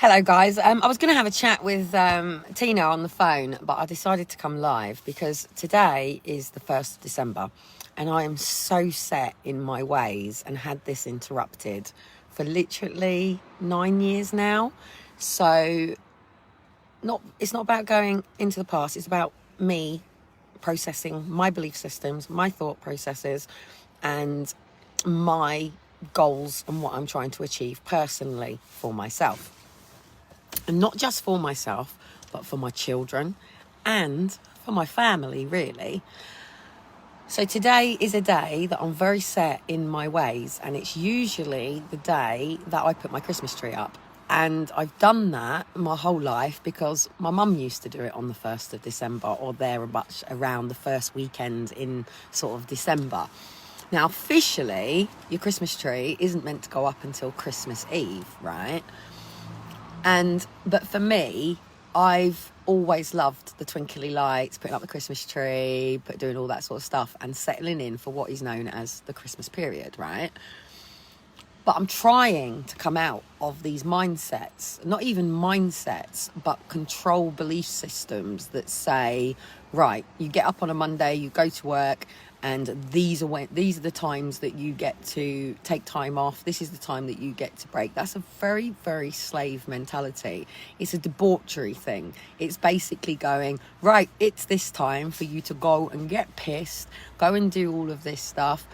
Hello guys, I was going to have a chat with Tina on the phone, but I decided to come live because today is the 1st of December and I am so set in my ways and had this interrupted for literally 9 years now. So it's not about going into the past, it's about me processing my belief systems, my thought processes and my goals and what I'm trying to achieve personally for myself. And not just for myself, but for my children and for my family, really. So today is a day that I'm very set in my ways, and it's usually the day that I put my Christmas tree up. And I've done that my whole life because my mum used to do it on the 1st of December or thereabouts around the first weekend in sort of December. Now, officially, your Christmas tree isn't meant to go up until Christmas Eve, right? But for me, I've always loved the twinkly lights, putting up the Christmas tree, doing all that sort of stuff and settling in for what is known as the Christmas period, right? But I'm trying to come out of these mindsets, not even mindsets, but control belief systems that say, right, you get up on a Monday, you go to work, and these are the times that you get to take time off. This is the time that you get to break. That's a very, very slave mentality. It's a debauchery thing. It's basically going, right, it's this time for you to go and get pissed, go and do all of this stuff,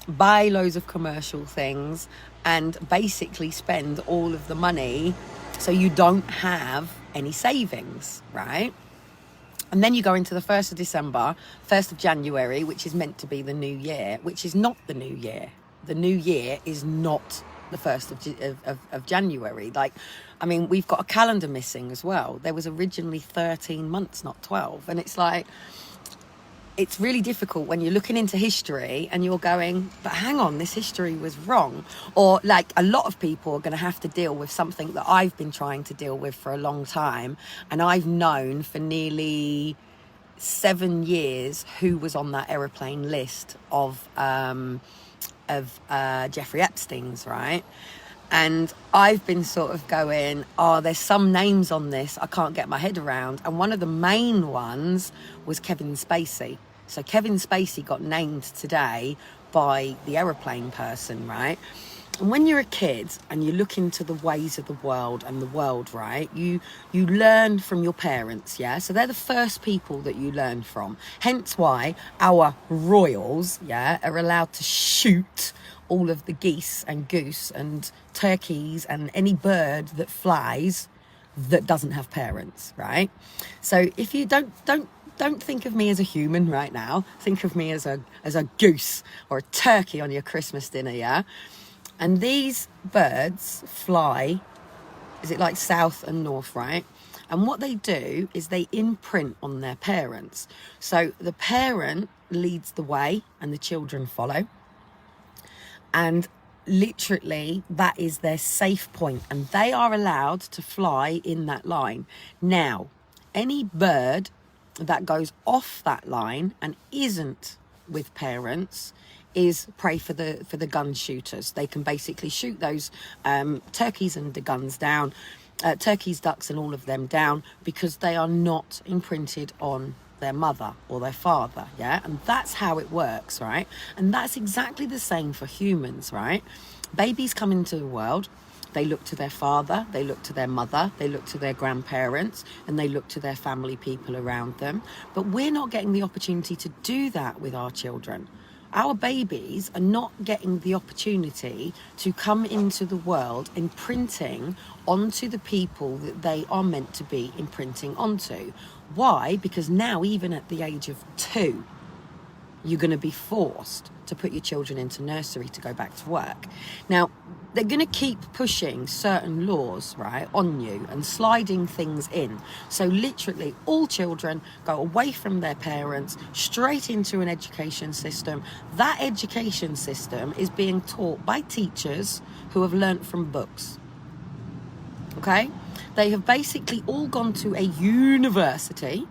buy loads of commercial things, and basically spend all of the money so you don't have any savings, right? And then you go into the 1st of December, 1st of January, which is meant to be the new year, which is not the new year. The new year is not the 1st of January. We've got a calendar missing as well. There was originally 13 months, not 12. And it's like, it's really difficult when you're looking into history and you're going, but hang on, this history was wrong. Or like a lot of people are going to have to deal with something that I've been trying to deal with for a long time. And I've known for nearly 7 years who was on that aeroplane list of Jeffrey Epstein's, right? And I've been sort of going, there's some names on this I can't get my head around. And one of the main ones was Kevin Spacey. So Kevin Spacey got named today by the aeroplane person, right? And when you're a kid and you look into the ways of the world and the world, right, you learn from your parents, yeah? So they're the first people that you learn from. Hence why our royals, yeah, are allowed to shoot all of the geese and goose and turkeys and any bird that flies that doesn't have parents, right? So if you don't think of me as a human right now, think of me as a goose or a turkey on your Christmas dinner, yeah? And these birds fly, is it like south and north, right? And what they do is they imprint on their parents. So the parent leads the way and the children follow. And literally that is their safe point, and they are allowed to fly in that line. Now, any bird that goes off that line and isn't with parents is prey for the gun shooters. They can basically shoot those turkeys and the guns down, turkeys, ducks and all of them down, because they are not imprinted on their mother or their father, yeah? And that's how it works, right? And that's exactly the same for humans, right? Babies come into the world, they look to their father, they look to their mother, they look to their grandparents, and they look to their family people around them. But we're not getting the opportunity to do that with our children. Our babies are not getting the opportunity to come into the world imprinting onto the people that they are meant to be imprinting onto. Why? Because now, even at the age of 2, you're going to be forced to put your children into nursery to go back to work. Now, they're going to keep pushing certain laws, right, on you and sliding things in. So literally all children go away from their parents, straight into an education system. That education system is being taught by teachers who have learnt from books. Okay? They have basically all gone to a university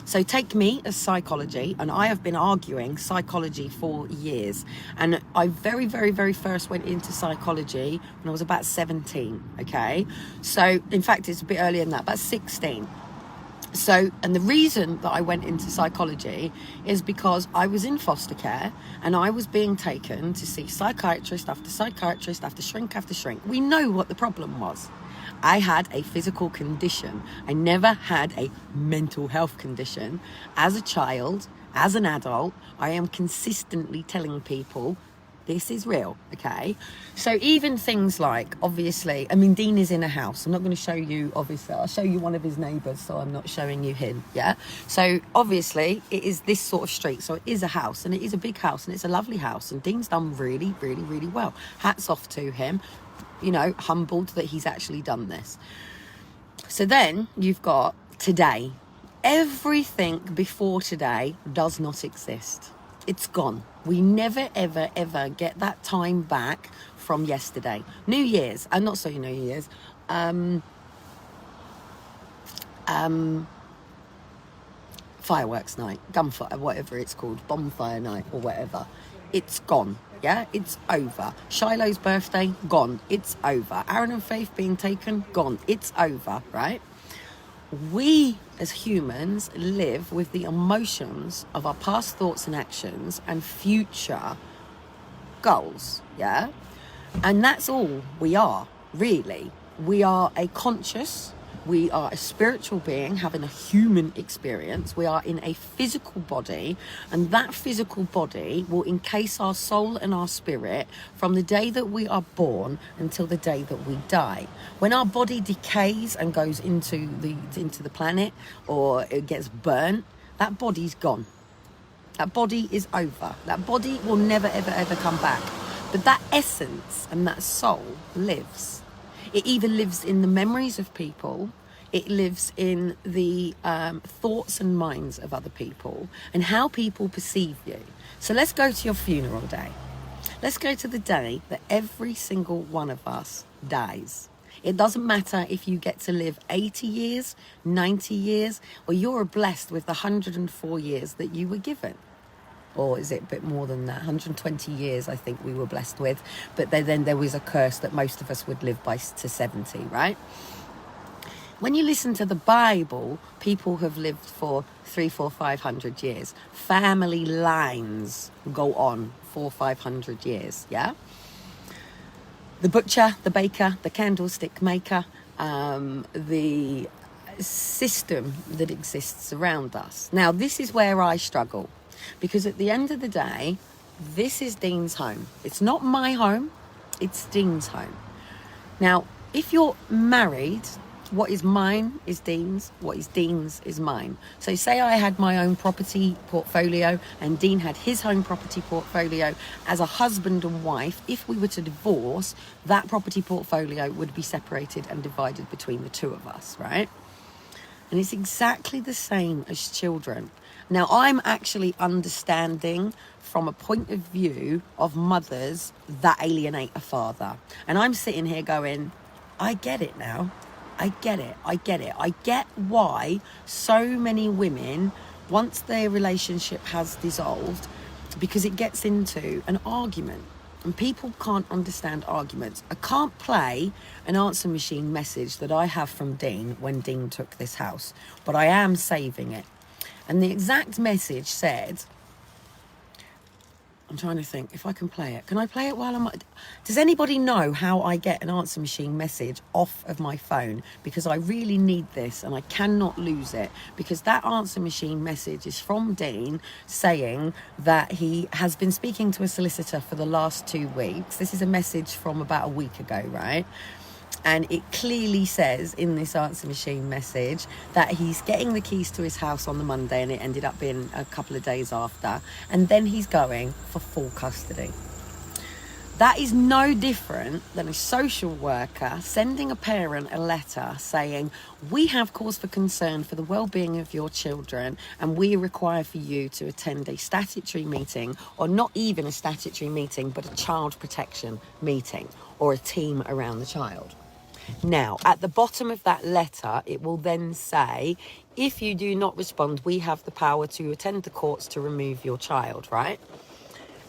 So take me as psychology, and I have been arguing psychology for years. And I very, very, very first went into psychology when I was about 17, okay? So, in fact, it's a bit earlier than that, about 16. So, and the reason that I went into psychology is because I was in foster care and I was being taken to see psychiatrist after psychiatrist after shrink after shrink. We know what the problem was. I had a physical condition. I never had a mental health condition. As a child, as an adult, I am consistently telling people this is real, okay? So even things like, obviously, I mean, Dean is in a house. I'm not going to show you, obviously. I'll show you one of his neighbours, so I'm not showing you him, yeah? So obviously, it is this sort of street. So it is a house, and it is a big house, and it's a lovely house. And Dean's done really, really, really well. Hats off to him. You know, humbled that he's actually done this. So then you've got today. Everything before today does not exist. It's gone. We never, ever, ever get that time back from yesterday. New Year's, and not so New Year's, fireworks night, gunfire, whatever it's called, bonfire night or whatever. It's gone. Yeah, it's over. Shiloh's birthday, gone. It's over. Aaron and Faith being taken, gone. It's over, right? We as humans live with the emotions of our past thoughts and actions and future goals, yeah? And that's all we are, really. We are a conscious, we are a spiritual being having a human experience. We are in a physical body, and that physical body will encase our soul and our spirit from the day that we are born until the day that we die. When our body decays and goes into the planet, or it gets burnt, that body's gone. That body is over. That body will never, ever, ever come back. But that essence and that soul lives. It either lives in the memories of people, it lives in the thoughts and minds of other people, and how people perceive you. So let's go to your funeral day. Let's go to the day that every single one of us dies. It doesn't matter if you get to live 80 years, 90 years, or you're blessed with the 104 years that you were given. Or is it a bit more than that? 120 years, I think we were blessed with. But then there was a curse that most of us would live to 70, right? When you listen to the Bible, people have lived for 300, 400, 500 years. Family lines go on 400, 500 years, yeah? The butcher, the baker, the candlestick maker, the system that exists around us. Now, this is where I struggle. Because at the end of the day, this is Dean's home. It's not my home, it's Dean's home. Now, if you're married, what is mine is Dean's, what is Dean's is mine. So say I had my own property portfolio and Dean had his home property portfolio. As a husband and wife, if we were to divorce, that property portfolio would be separated and divided between the two of us, right? And it's exactly the same as children. Now, I'm actually understanding from a point of view of mothers that alienate a father. And I'm sitting here going, I get it now. I get it. I get why so many women, once their relationship has dissolved, because it gets into an argument. And people can't understand arguments. I can't play an answer machine message that I have from Dean when Dean took this house, but I am saving it. And the exact message said, I'm trying to think if I can play it. Can I play it while I'm... Does anybody know how I get an answer machine message off of my phone? Because I really need this and I cannot lose it. Because that answer machine message is from Dean saying that he has been speaking to a solicitor for the last 2 weeks. This is a message from about a week ago, right? And it clearly says in this answer machine message that he's getting the keys to his house on the Monday, and it ended up being a couple of days after. And then he's going for full custody. That is no different than a social worker sending a parent a letter saying, we have cause for concern for the well-being of your children, and we require for you to attend a statutory meeting, or not even a statutory meeting, but a child protection meeting, or a team around the child. Now, at the bottom of that letter, it will then say, if you do not respond, we have the power to attend the courts to remove your child, right?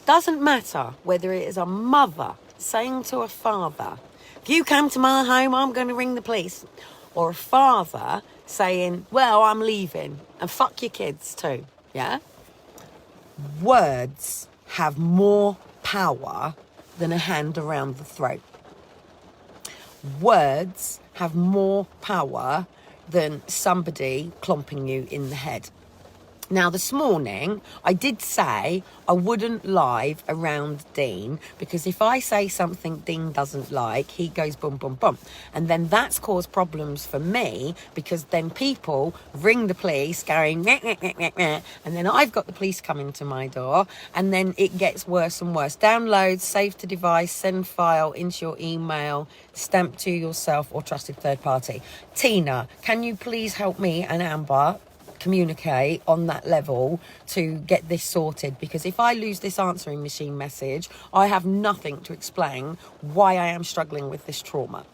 Doesn't matter whether it is a mother saying to a father, if you come to my home, I'm going to ring the police. Or a father saying, well, I'm leaving, and fuck your kids too, yeah? Words have more power than a hand around the throat. Words have more power than somebody clomping you in the head. Now, this morning, I did say I wouldn't live around Dean, because if I say something Dean doesn't like, he goes boom, boom, boom. And then that's caused problems for me, because then people ring the police going, meh, meh, meh, meh, meh, and then I've got the police coming to my door, and then it gets worse and worse. Download, save to device, send file into your email, stamp to yourself or trusted third party. Tina, can you please help me and Amber communicate on that level to get this sorted? Because if I lose this answering machine message, I have nothing to explain why I am struggling with this trauma.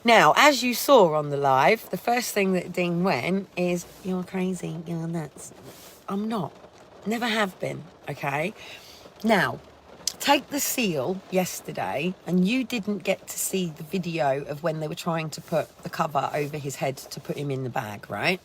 Now, as you saw on the live, the first thing that Dean went is, you're crazy, you're nuts. I'm not. Never have been, okay? Now, take the seal yesterday, and you didn't get to see the video of when they were trying to put the cover over his head to put him in the bag, right?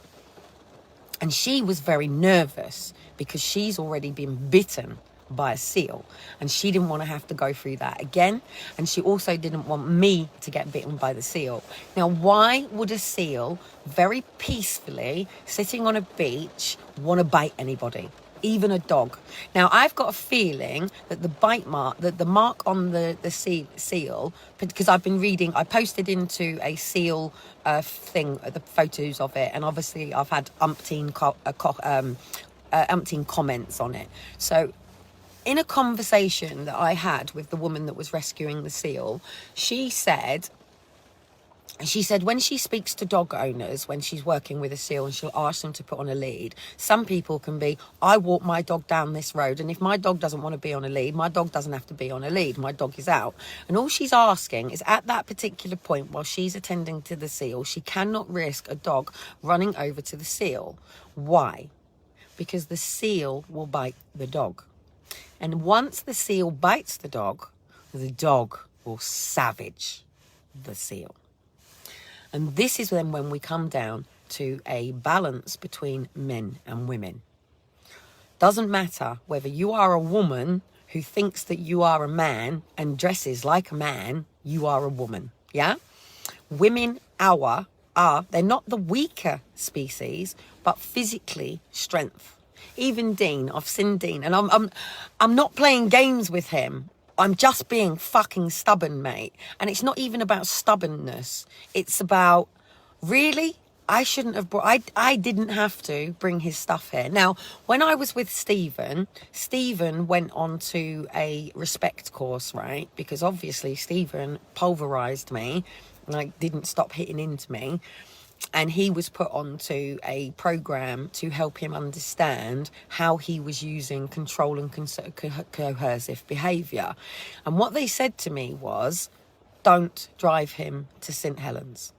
And she was very nervous because she's already been bitten by a seal, and she didn't want to have to go through that again. And she also didn't want me to get bitten by the seal. Now, why would a seal very peacefully sitting on a beach want to bite anybody? Even a dog. Now, I've got a feeling that the bite mark, that the mark on the seal, because I've been reading, I posted into a seal thing, the photos of it, and obviously I've had umpteen comments on it. So in a conversation that I had with the woman that was rescuing the seal, she said when she speaks to dog owners, when she's working with a seal and she'll ask them to put on a lead, some people can be, I walk my dog down this road, and if my dog doesn't want to be on a lead, my dog doesn't have to be on a lead. My dog is out. And all she's asking is, at that particular point while she's attending to the seal, she cannot risk a dog running over to the seal. Why? Because the seal will bite the dog. And once the seal bites the dog will savage the seal. And this is then when we come down to a balance between men and women. Doesn't matter whether you are a woman who thinks that you are a man and dresses like a man, you are a woman, yeah? Women they're not the weaker species, but physically strength. Even Dean, I've seen Dean, and I'm not playing games with him. I'm just being fucking stubborn, mate. And it's not even about stubbornness. It's about, really? I shouldn't have I didn't have to bring his stuff here. Now, when I was with Stephen went on to a respect course, right? Because obviously Stephen pulverised me, like didn't stop hitting into me. And he was put onto a program to help him understand how he was using control and coercive behaviour. And what they said to me was, don't drive him to St Helens.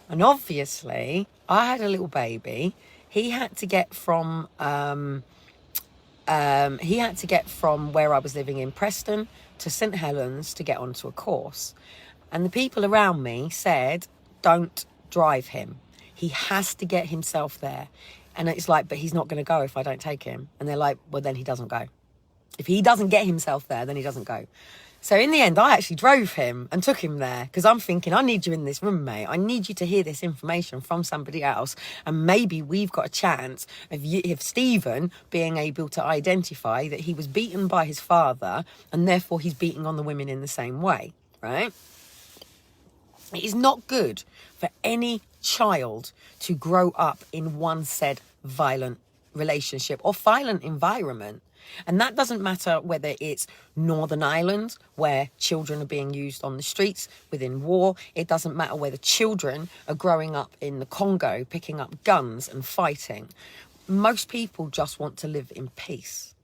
And obviously, I had a little baby. He had to get from where I was living in Preston to St Helens to get onto a course. And the people around me said, don't drive him. He has to get himself there. And it's like, but he's not going to go if I don't take him. And they're like, well, then he doesn't go. If he doesn't get himself there, then he doesn't go. So in the end, I actually drove him and took him there, because I'm thinking, I need you in this room, mate. I need you to hear this information from somebody else. And maybe we've got a chance of Stephen being able to identify that he was beaten by his father, and therefore he's beating on the women in the same way, right? It is not good for any child to grow up in one said violent relationship or violent environment. And that doesn't matter whether it's Northern Ireland, where children are being used on the streets within war. It doesn't matter whether children are growing up in the Congo, picking up guns and fighting. Most people just want to live in peace.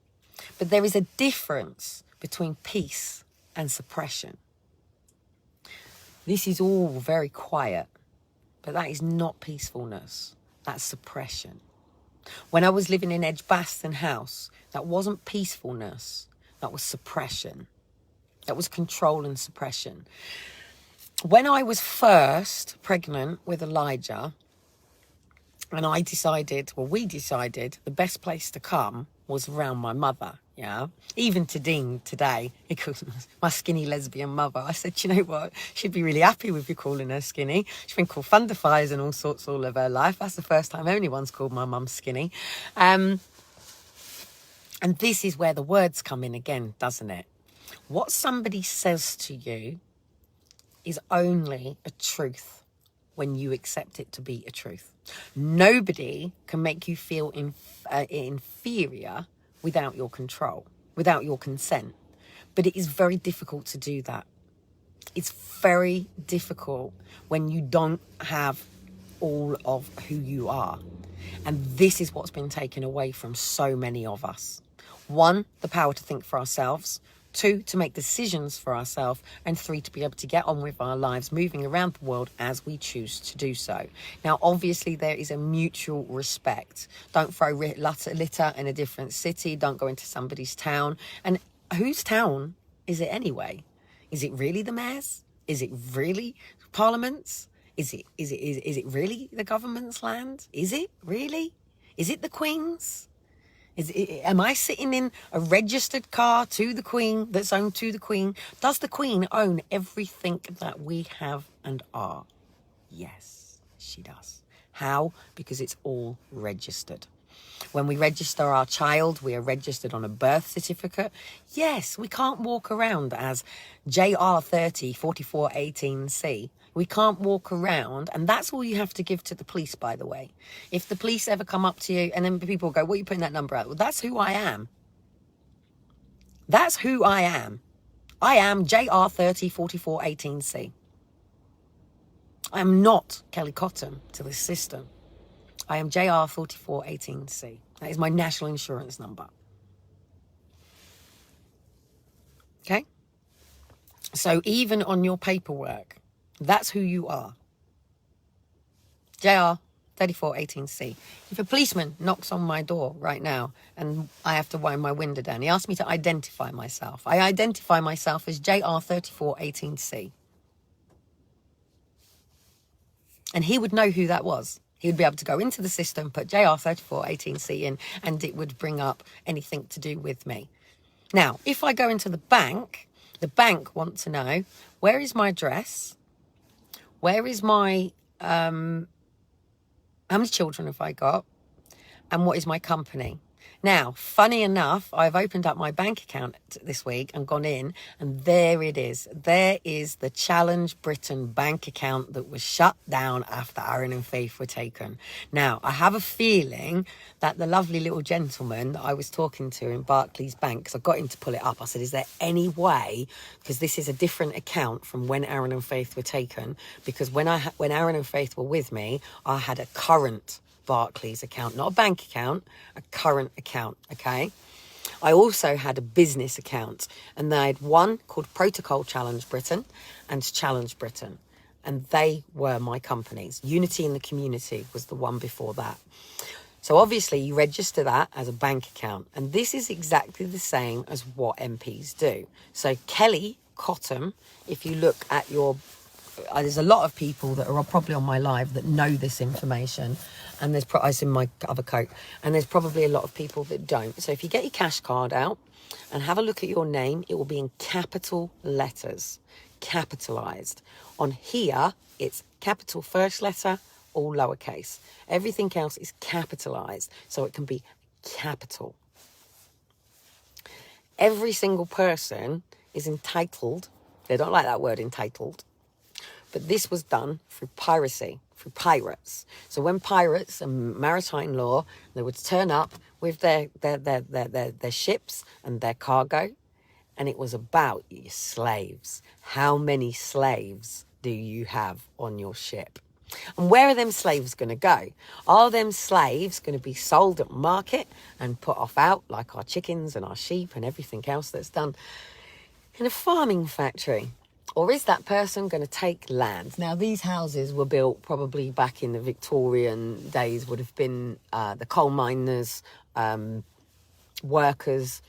But there is a difference between peace and suppression. This is all very quiet. but that is not peacefulness. That's suppression. When I was living in Edgbaston House, that wasn't peacefulness. That was suppression. That was control and suppression. When I was first pregnant with Elijah, and we decided the best place to come was around my mother, yeah? Even to Dean today, he calls my skinny lesbian mother. I said, you know what? She'd be really happy with you calling her skinny. She's been called fundifiers and all sorts all of her life. That's the first time anyone's called my mum skinny. And this is where the words come in again, doesn't it? What somebody says to you is only a truth when you accept it to be a truth. Nobody can make you feel inferior without your control, without your consent. But it is very difficult to do that. It's very difficult when you don't have all of who you are. And this is what's been taken away from so many of us. 1, the power to think for ourselves. 2, to make decisions for ourselves, and 3, to be able to get on with our lives, moving around the world as we choose to do so. Now, obviously, there is a mutual respect. Don't throw litter in a different city. Don't go into somebody's town. And whose town is it anyway? Is it really the mayor's? Is it really Parliament's? Is it really the government's land? Is it really? Is it the Queen's? Am I sitting in a registered car to the Queen that's owned to the Queen? Does the Queen own everything that we have and are? Yes, she does. How? Because it's all registered. When we register our child, we are registered on a birth certificate. Yes, we can't walk around as JR30 4418C. We can't walk around, and that's all you have to give to the police, by the way. If the police ever come up to you and then people go, what are you putting that number out? Well, that's who I am. That's who I am. I am JR30 4418C. I am not Kellie Cotton to this system. I am JR4418C. That is my national insurance number. Okay? So even on your paperwork, that's who you are. JR3418C. If a policeman knocks on my door right now and I have to wind my window down, he asks me to identify myself. I identify myself as JR3418C. And he would know who that was. He would be able to go into the system, put JR3418C in, and it would bring up anything to do with me. Now, if I go into the bank want to know, where is my address? Where is my, how many children have I got? And what is my company? Now, funny enough, I've opened up my bank account this week and gone in, and there it is. There is the Challenge Britain bank account that was shut down after Aaron and Faith were taken. Now, I have a feeling that the lovely little gentleman that I was talking to in Barclays Bank, because I got him to pull it up, I said, is there any way, because this is a different account from when Aaron and Faith were taken, because when Aaron and Faith were with me, I had a current Barclays account, not a bank account, a current account, okay? I also had a business account, and I had one called Protocol Challenge Britain and Challenge Britain, and they were my companies. Unity in the Community was the one before that. So obviously you register that as a bank account, and this is exactly the same as what MPs do. So Kellie Cotton, if you look at your, there's a lot of people that are probably on my live that know this information, and there's it's in my other coat, and there's probably a lot of people that don't. So if you get your cash card out and have a look at your name, it will be in capital letters, capitalized. On here, it's capital first letter, all lowercase. Everything else is capitalized, so it can be capital. Every single person is entitled. They don't like that word, entitled. But this was done through piracy, through pirates. So when pirates and maritime law, they would turn up with their ships and their cargo, and it was about your slaves. How many slaves do you have on your ship? And where are them slaves going to go? Are them slaves going to be sold at market and put off out like our chickens and our sheep and everything else that's done in a farming factory? Or is that person going to take land? Now, these houses were built probably back in the Victorian days, would have been the coal miners, workers.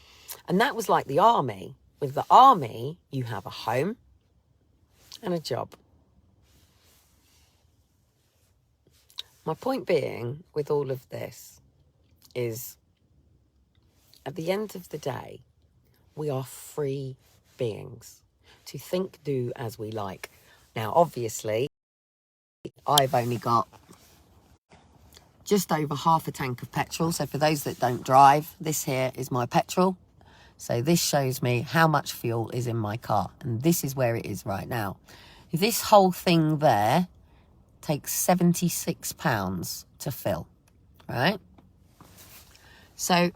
And that was like the army. With the army, you have a home and a job. My point being with all of this is, at the end of the day, we are free beings to think, do as we like. Now, obviously, I've only got just over half a tank of petrol. So for those that don't drive, this here is my petrol. So this shows me how much fuel is in my car. And this is where it is right now. This whole thing there takes £76 to fill, right? So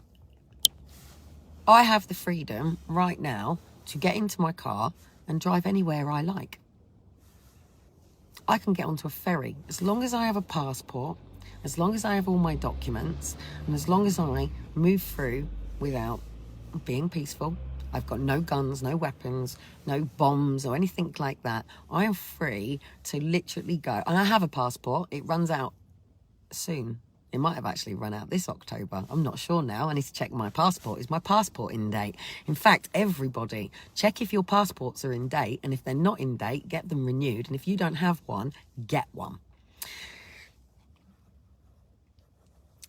I have the freedom right now to get into my car and drive anywhere I like. I can get onto a ferry as long as I have a passport, as long as I have all my documents, and as long as I move through without being peaceful. I've got no guns, no weapons, no bombs or anything like that. I am free to literally go. And I have a passport. It runs out soon. It might have actually run out this October. I'm not sure now. I need to check my passport. Is my passport in date? In fact, everybody, check if your passports are in date. And if they're not in date, get them renewed. And if you don't have one, get one.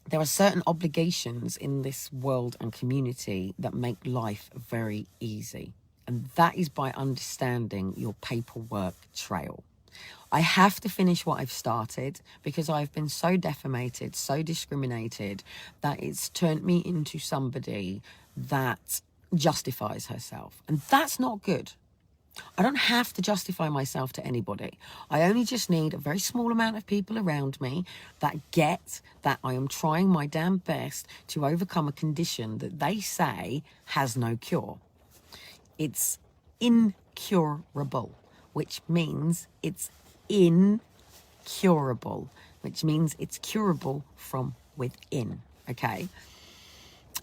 There are certain obligations in this world and community that make life very easy. And that is by understanding your paperwork trail. I have to finish what I've started because I've been so defamated, so discriminated, that it's turned me into somebody that justifies herself. And that's not good. I don't have to justify myself to anybody. I only just need a very small amount of people around me that get that I am trying my damn best to overcome a condition that they say has no cure. It's incurable, which means it's incurable, which means it's curable from within, okay?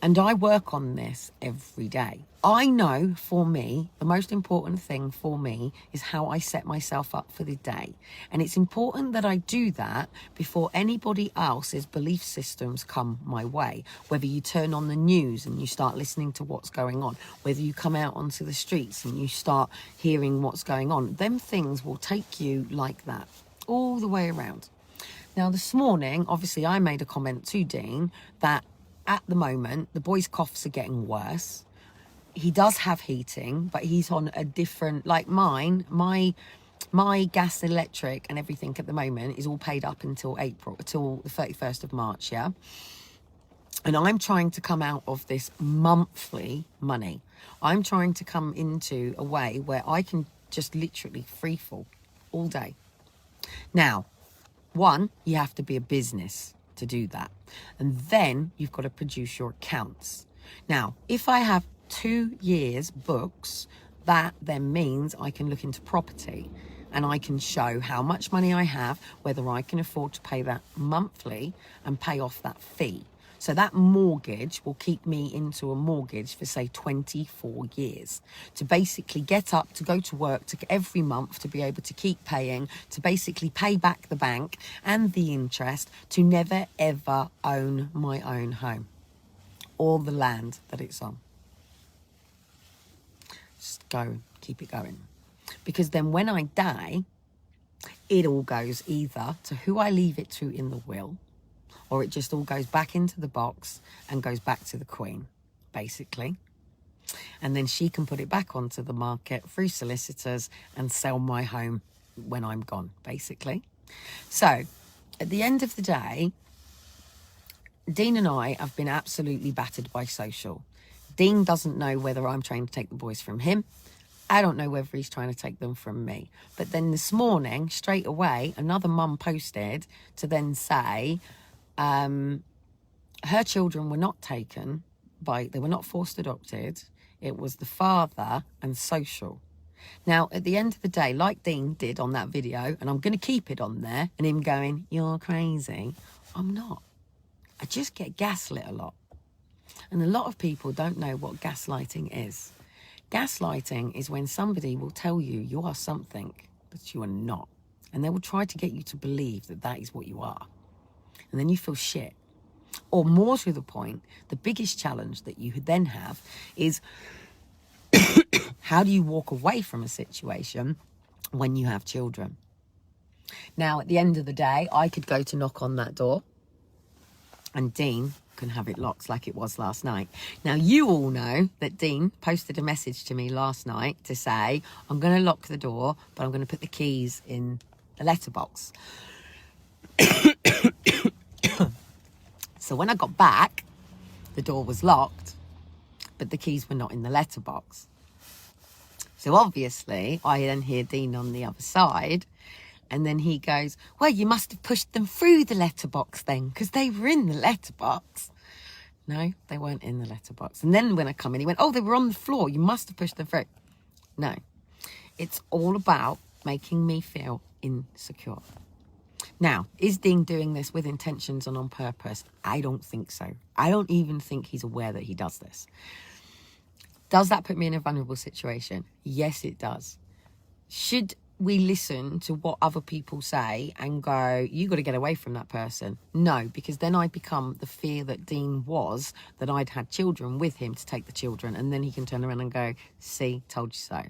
And I work on this every day. I know for me, the most important thing for me is how I set myself up for the day. And it's important that I do that before anybody else's belief systems come my way. Whether you turn on the news and you start listening to what's going on, whether you come out onto the streets and you start hearing what's going on, them things will take you like that all the way around. Now, this morning, obviously, I made a comment to Dean that at the moment, the boy's coughs are getting worse. He does have heating, but he's on a different, like mine, my gas, electric and everything at the moment is all paid up until the 31st of March, yeah? And I'm trying to come out of this monthly money. I'm trying to come into a way where I can just literally free fall all day. Now, one, you have to be a business to do that. And then you've got to produce your accounts. Now, if I have 2 years books, that then means I can look into property and I can show how much money I have, whether I can afford to pay that monthly and pay off that fee. So that mortgage will keep me into a mortgage for, say, 24 years. To basically get up, to go to work, to every month, to be able to keep paying, to basically pay back the bank and the interest, to never, ever own my own home or the land that it's on. Just go, keep it going. Because then when I die, it all goes either to who I leave it to in the will, or it just all goes back into the box and goes back to the Queen, basically. And then she can put it back onto the market through solicitors and sell my home when I'm gone, basically. So, at the end of the day, Dean and I have been absolutely battered by social. Dean doesn't know whether I'm trying to take the boys from him. I don't know whether he's trying to take them from me. But then this morning, straight away, another mum posted to then say, her children were not taken they were not forced adopted. It was the father and social. Now, at the end of the day, like Dean did on that video, and I'm going to keep it on there, and him going, "You're crazy." I'm not. I just get gaslit a lot. And a lot of people don't know what gaslighting is. Gaslighting is when somebody will tell you you are something that you are not. And they will try to get you to believe that that is what you are. And then you feel shit. Or more to the point, the biggest challenge that you then have is how do you walk away from a situation when you have children? Now, at the end of the day, I could go to knock on that door and Dean can have it locked like it was last night. Now, you all know that Dean posted a message to me last night to say, I'm going to lock the door, but I'm going to put the keys in the letterbox. So when I got back, the door was locked, but the keys were not in the letterbox. So obviously, I then hear Dean on the other side, and then he goes, well, you must have pushed them through the letterbox then, because they were in the letterbox. No, they weren't in the letterbox. And then when I come in, he went, oh, they were on the floor. You must have pushed them through. No, it's all about making me feel insecure. Now, is Dean doing this with intentions and on purpose? I don't think so. I don't even think he's aware that he does this. Does that put me in a vulnerable situation? Yes, it does. Should we listen to what other people say and go, you got to get away from that person? No, because then I become the fear that Dean was, that I'd had children with him to take the children, and then he can turn around and go, see, told you so.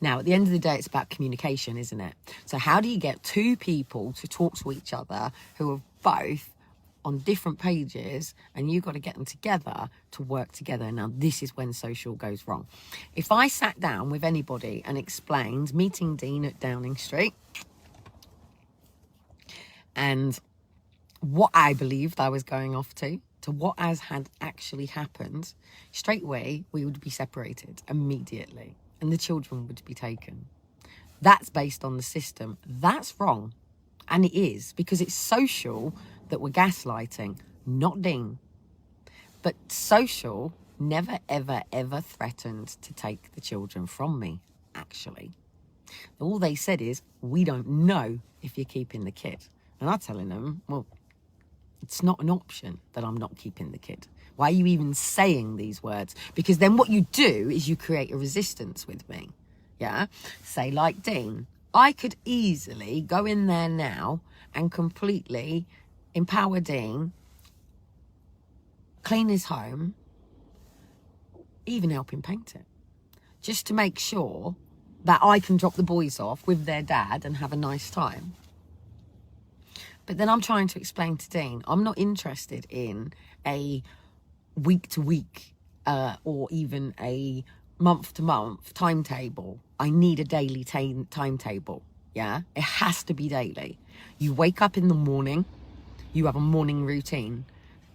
Now, at the end of the day, it's about communication, isn't it? So how do you get two people to talk to each other who are both on different pages, and you've got to get them together to work together? Now, this is when social goes wrong. If I sat down with anybody and explained, meeting Dean at Downing Street, and what I believed I was going off to what had actually happened, straight away, we would be separated immediately, and the children would be taken. That's based on the system. That's wrong. And it is, because it's social that we're gaslighting, not Dean. But social never, ever, ever threatened to take the children from me, actually. All they said is, we don't know if you're keeping the kid. And I'm telling them, well, it's not an option that I'm not keeping the kid. Why are you even saying these words? Because then what you do is you create a resistance with me. Yeah? Say like Dean. I could easily go in there now and completely empower Dean, clean his home, even help him paint it, just to make sure that I can drop the boys off with their dad and have a nice time. But then I'm trying to explain to Dean, I'm not interested in a week-to-week or even a month-to-month timetable. I need a daily timetable, yeah? It has to be daily. You wake up in the morning, you have a morning routine.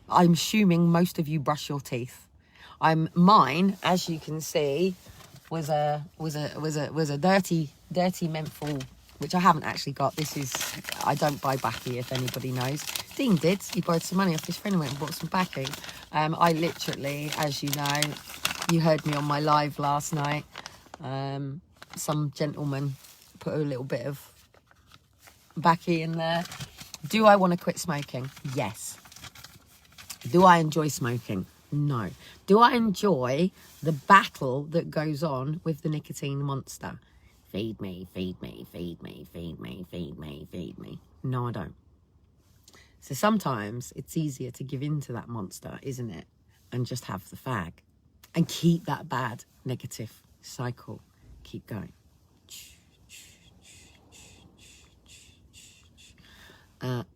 I'm assuming most of you brush your teeth. Mine, as you can see, was a dirty menthol, which I haven't actually got. I don't buy Backy, if anybody knows. Dean did. He borrowed some money off his friend and went and bought some Backy. I literally, as you know, you heard me on my live last night. Some gentleman put a little bit of Backy in there. Do I want to quit smoking? Yes. Do I enjoy smoking? No. Do I enjoy the battle that goes on with the nicotine monster? Feed me, feed me, feed me, feed me, feed me, feed me. No, I don't. So sometimes it's easier to give in to that monster, isn't it? And just have the fag. And keep that bad negative cycle. Keep going.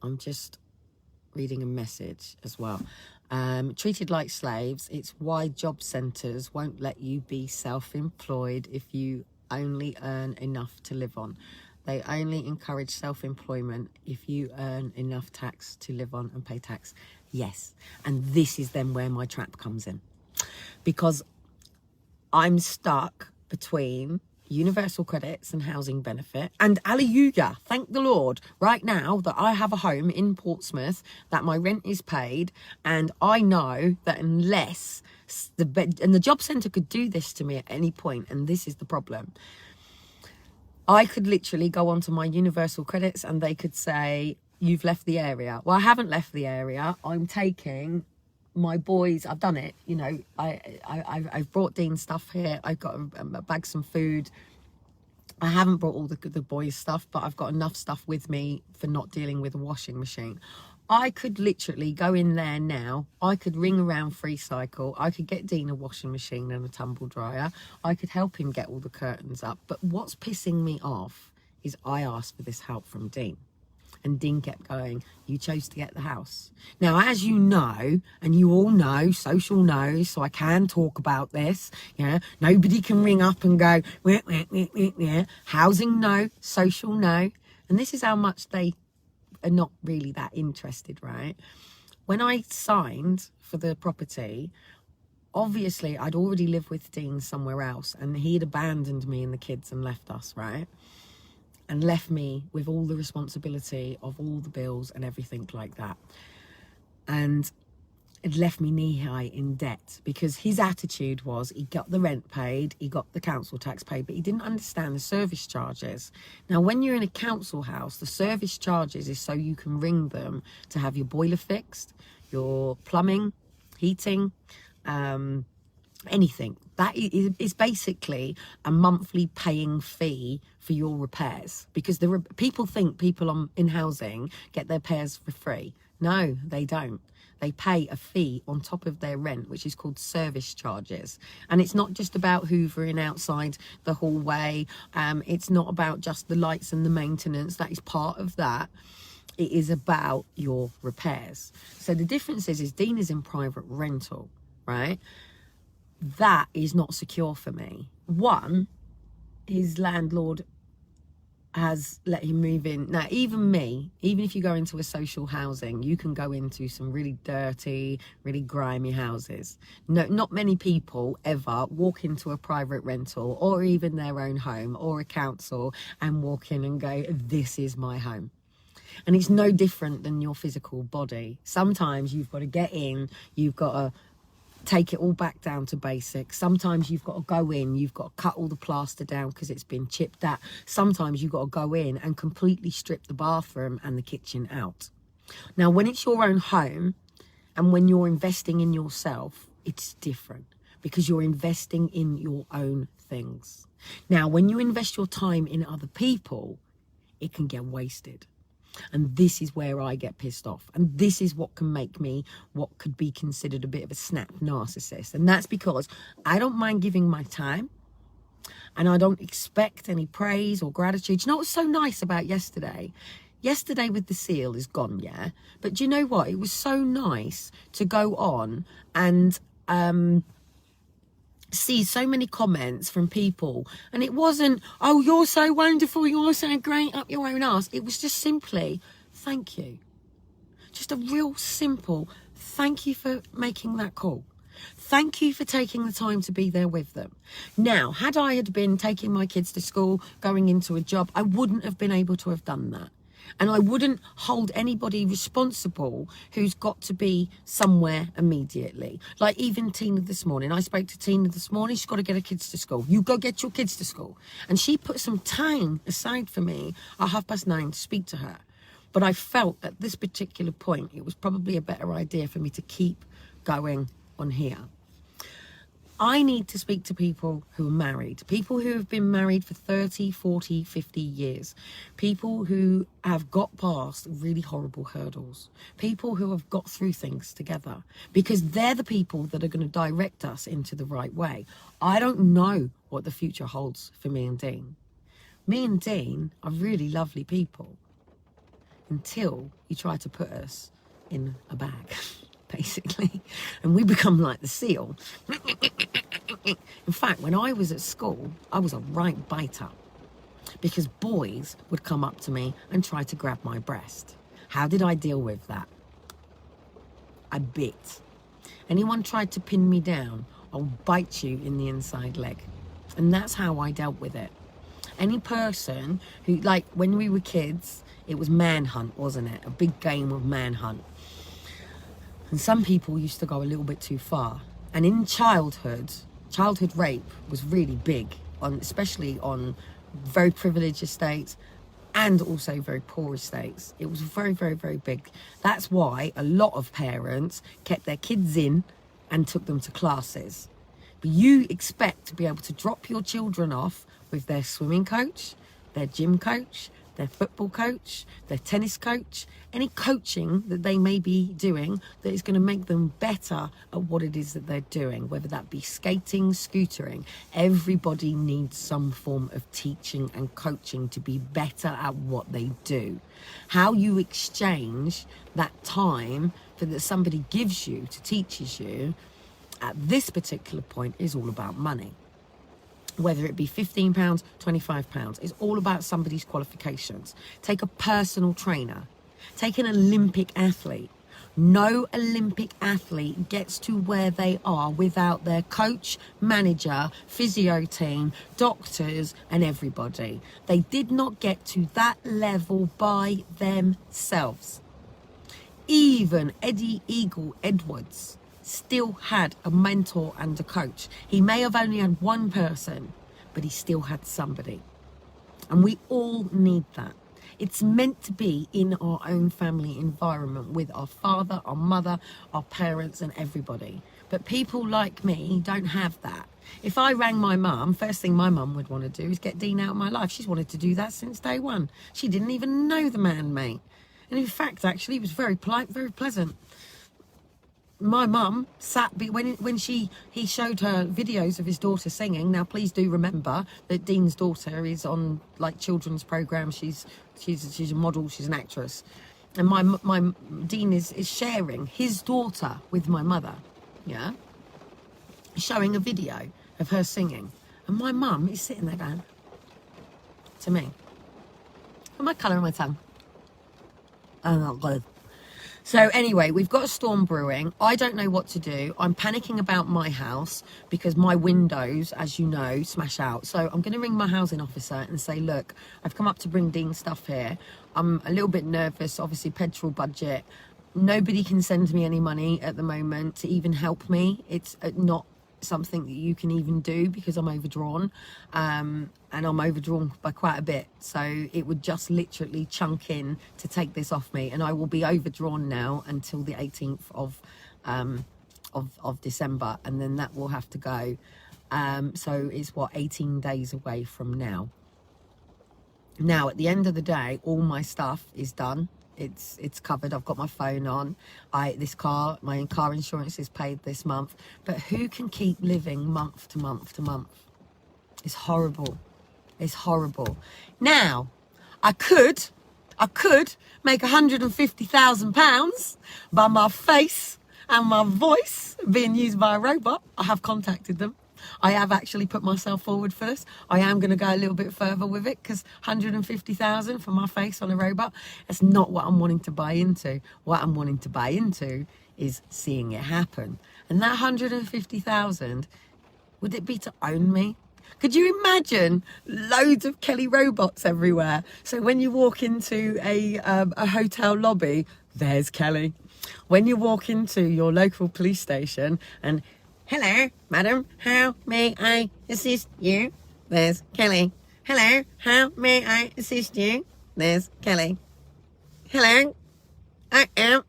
I'm just reading a message as well. Treated like slaves, it's why job centres won't let you be self-employed if you only earn enough to live on. They only encourage self-employment if you earn enough tax to live on and pay tax. Yes, and this is then where my trap comes in. Because I'm stuck between universal credits and housing benefit, and hallelujah, thank the Lord, right now that I have a home in Portsmouth, that my rent is paid, and I know that unless the job centre could do this to me at any point, and this is the problem, I could literally go onto my universal credits and they could say, you've left the area. Well, I haven't left the area. I'm taking my boys, I've done it, you know, I've brought Dean stuff here. I've got a bag some food. I haven't brought all the boys' stuff, but I've got enough stuff with me for not dealing with a washing machine. I could literally go in there now. I could ring around Free Cycle. I could get Dean a washing machine and a tumble dryer. I could help him get all the curtains up. But what's pissing me off is I asked for this help from Dean. And Dean kept going, you chose to get the house. Now, as you know, and you all know, social knows, so I can talk about this. Yeah, nobody can ring up and go, wah, wah, wah, wah, wah. Housing no, social no. And this is how much they are not really that interested, right? When I signed for the property, obviously I'd already lived with Dean somewhere else, and he'd abandoned me and the kids and left us, right? And left me with all the responsibility of all the bills and everything like that. And it left me knee-high in debt, because his attitude was he got the rent paid, he got the council tax paid, but he didn't understand the service charges. Now, when you're in a council house, the service charges is so you can ring them to have your boiler fixed, your plumbing, heating, anything. That is basically a monthly paying fee for your repairs, because people think people in housing get their repairs for free. No, they don't. They pay a fee on top of their rent, which is called service charges. And it's not just about hoovering outside the hallway. It's not about just the lights and the maintenance. That is part of that. It is about your repairs. So the difference is Dean is in private rental, right? That is not secure for me. One, his landlord has let him move in. Now, even if you go into a social housing, you can go into some really dirty, really grimy houses. No, not many people ever walk into a private rental or even their own home or a council and walk in and go, this is my home. And it's no different than your physical body. Sometimes you've got to get in, you've got to take it all back down to basics. Sometimes you've got to go in, you've got to cut all the plaster down because it's been chipped at. Sometimes you've got to go in and completely strip the bathroom and the kitchen out. Now, when it's your own home and when you're investing in yourself, it's different, because you're investing in your own things. Now, when you invest your time in other people, it can get wasted. And this is where I get pissed off. And this is what can make me what could be considered a bit of a snap narcissist. And that's because I don't mind giving my time, and I don't expect any praise or gratitude. You know what's so nice about yesterday? Yesterday with the seal is gone, yeah? But do you know what? It was so nice to go on and see so many comments from people, and it wasn't, oh, you're so wonderful, you're so great, up your own arse. It was just simply, thank you. Just a real simple thank you for making that call. Thank you for taking the time to be there with them. Now, had I had been taking my kids to school, going into a job, I wouldn't have been able to have done that. And I wouldn't hold anybody responsible who's got to be somewhere immediately. Like even Tina this morning. I spoke to Tina this morning. She's got to get her kids to school. You go get your kids to school. And she put some time aside for me at 9:30 to speak to her. But I felt at this particular point, it was probably a better idea for me to keep going on here. I need to speak to people who are married, people who have been married for 30, 40, 50 years, people who have got past really horrible hurdles, people who have got through things together, because they're the people that are going to direct us into the right way. I don't know what the future holds for me and Dean. Me and Dean are really lovely people until you try to put us in a bag. Basically, and we become like the seal. In fact, when I was at school, I was a right biter, because boys would come up to me and try to grab my breast. How did I deal with that? I bit. Anyone tried to pin me down, I'll bite you in the inside leg. And that's how I dealt with it. Any person who, like when we were kids, it was manhunt, wasn't it? A big game of manhunt. And some people used to go a little bit too far. And in childhood rape was really big, especially on very privileged estates, and also very poor estates. It was very, very, very big. That's why a lot of parents kept their kids in and took them to classes. But you expect to be able to drop your children off with their swimming coach, their gym coach, their football coach, their tennis coach, any coaching that they may be doing that is going to make them better at what it is that they're doing, whether that be skating, scootering. Everybody needs some form of teaching and coaching to be better at what they do. How you exchange that time that somebody gives you to teaches you at this particular point is all about money. Whether it be £15, £25, it's all about somebody's qualifications. Take a personal trainer. Take an Olympic athlete. No Olympic athlete gets to where they are without their coach, manager, physio team, doctors, and everybody. They did not get to that level by themselves. Even Eddie Eagle Edwards still had a mentor and a coach. He may have only had one person, but he still had somebody. And we all need that. It's meant to be in our own family environment with our father, our mother, our parents, and everybody. But people like me don't have that. If I rang my mum, first thing my mum would want to do is get Dean out of my life. She's wanted to do that since day one. She didn't even know the man, mate. And in fact, actually, he was very polite, very pleasant. My mum sat when he showed her videos of his daughter singing. Now, please do remember that Dean's daughter is on like children's programs. She's a model. She's an actress, and my Dean is sharing his daughter with my mother. Yeah, showing a video of her singing, and my mum is sitting there going to me, "Am I colouring my tongue? Oh, not good." So anyway, we've got a storm brewing. I don't know what to do. I'm panicking about my house because my windows, as you know, smash out. So I'm going to ring my housing officer and say, look, I've come up to bring Dean's stuff here. I'm a little bit nervous, obviously petrol budget. Nobody can send me any money at the moment to even help me. It's not something that you can even do because I'm overdrawn. And I'm overdrawn by quite a bit, so it would just literally chunk in to take this off me, and I will be overdrawn now until the 18th of December, and then that will have to go. So it's 18 days away from now. Now, at the end of the day, all my stuff is done. It's covered. I've got my phone on. My car insurance is paid this month. But who can keep living month to month to month? It's horrible. It's horrible. Now, I could make £150,000 by my face and my voice being used by a robot. I have contacted them. I have actually put myself forward for this. I am going to go a little bit further with it because 150,000 for my face on a robot, that's not what I'm wanting to buy into. What I'm wanting to buy into is seeing it happen. And that 150,000, would it be to own me? Could you imagine loads of Kellie robots everywhere? So when you walk into a hotel lobby, there's Kellie. When you walk into your local police station and, hello, madam, how may I assist you? There's Kellie. Hello, how may I assist you? There's Kellie. Hello, I am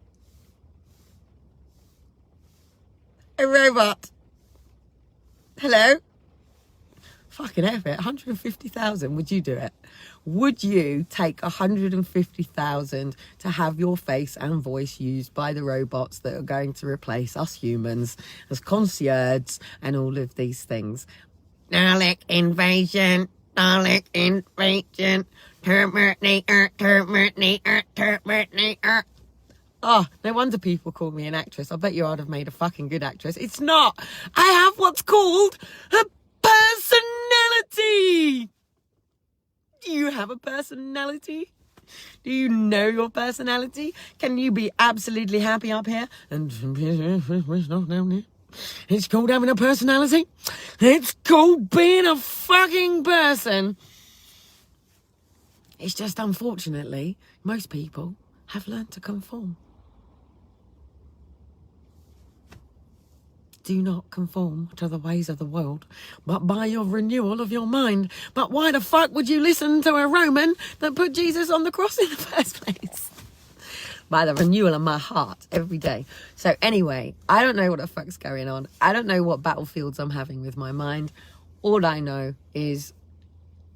a robot. Hello? Fucking F it. 150,000, would you do it? Would you take 150,000 to have your face and voice used by the robots that are going to replace us humans as concierges and all of these things? Dalek invasion, Dalek invasion, Terminator, Terminator, Terminator. Oh, no wonder people call me an actress. I bet you I'd have made a fucking good actress. It's not. I have what's called a personality. Do you have a personality? Do you know your personality? Can you be absolutely happy up here and not down here? It's called having a personality. It's called being a fucking person. It's just, unfortunately, most people have learned to conform. do not conform to the ways of the world, but by your renewal of your mind. But why the fuck would you listen to a Roman that put Jesus on the cross in the first place? By the renewal of my heart every day. So anyway, I don't know what the fuck's going on. I don't know what battlefields I'm having with my mind. All I know is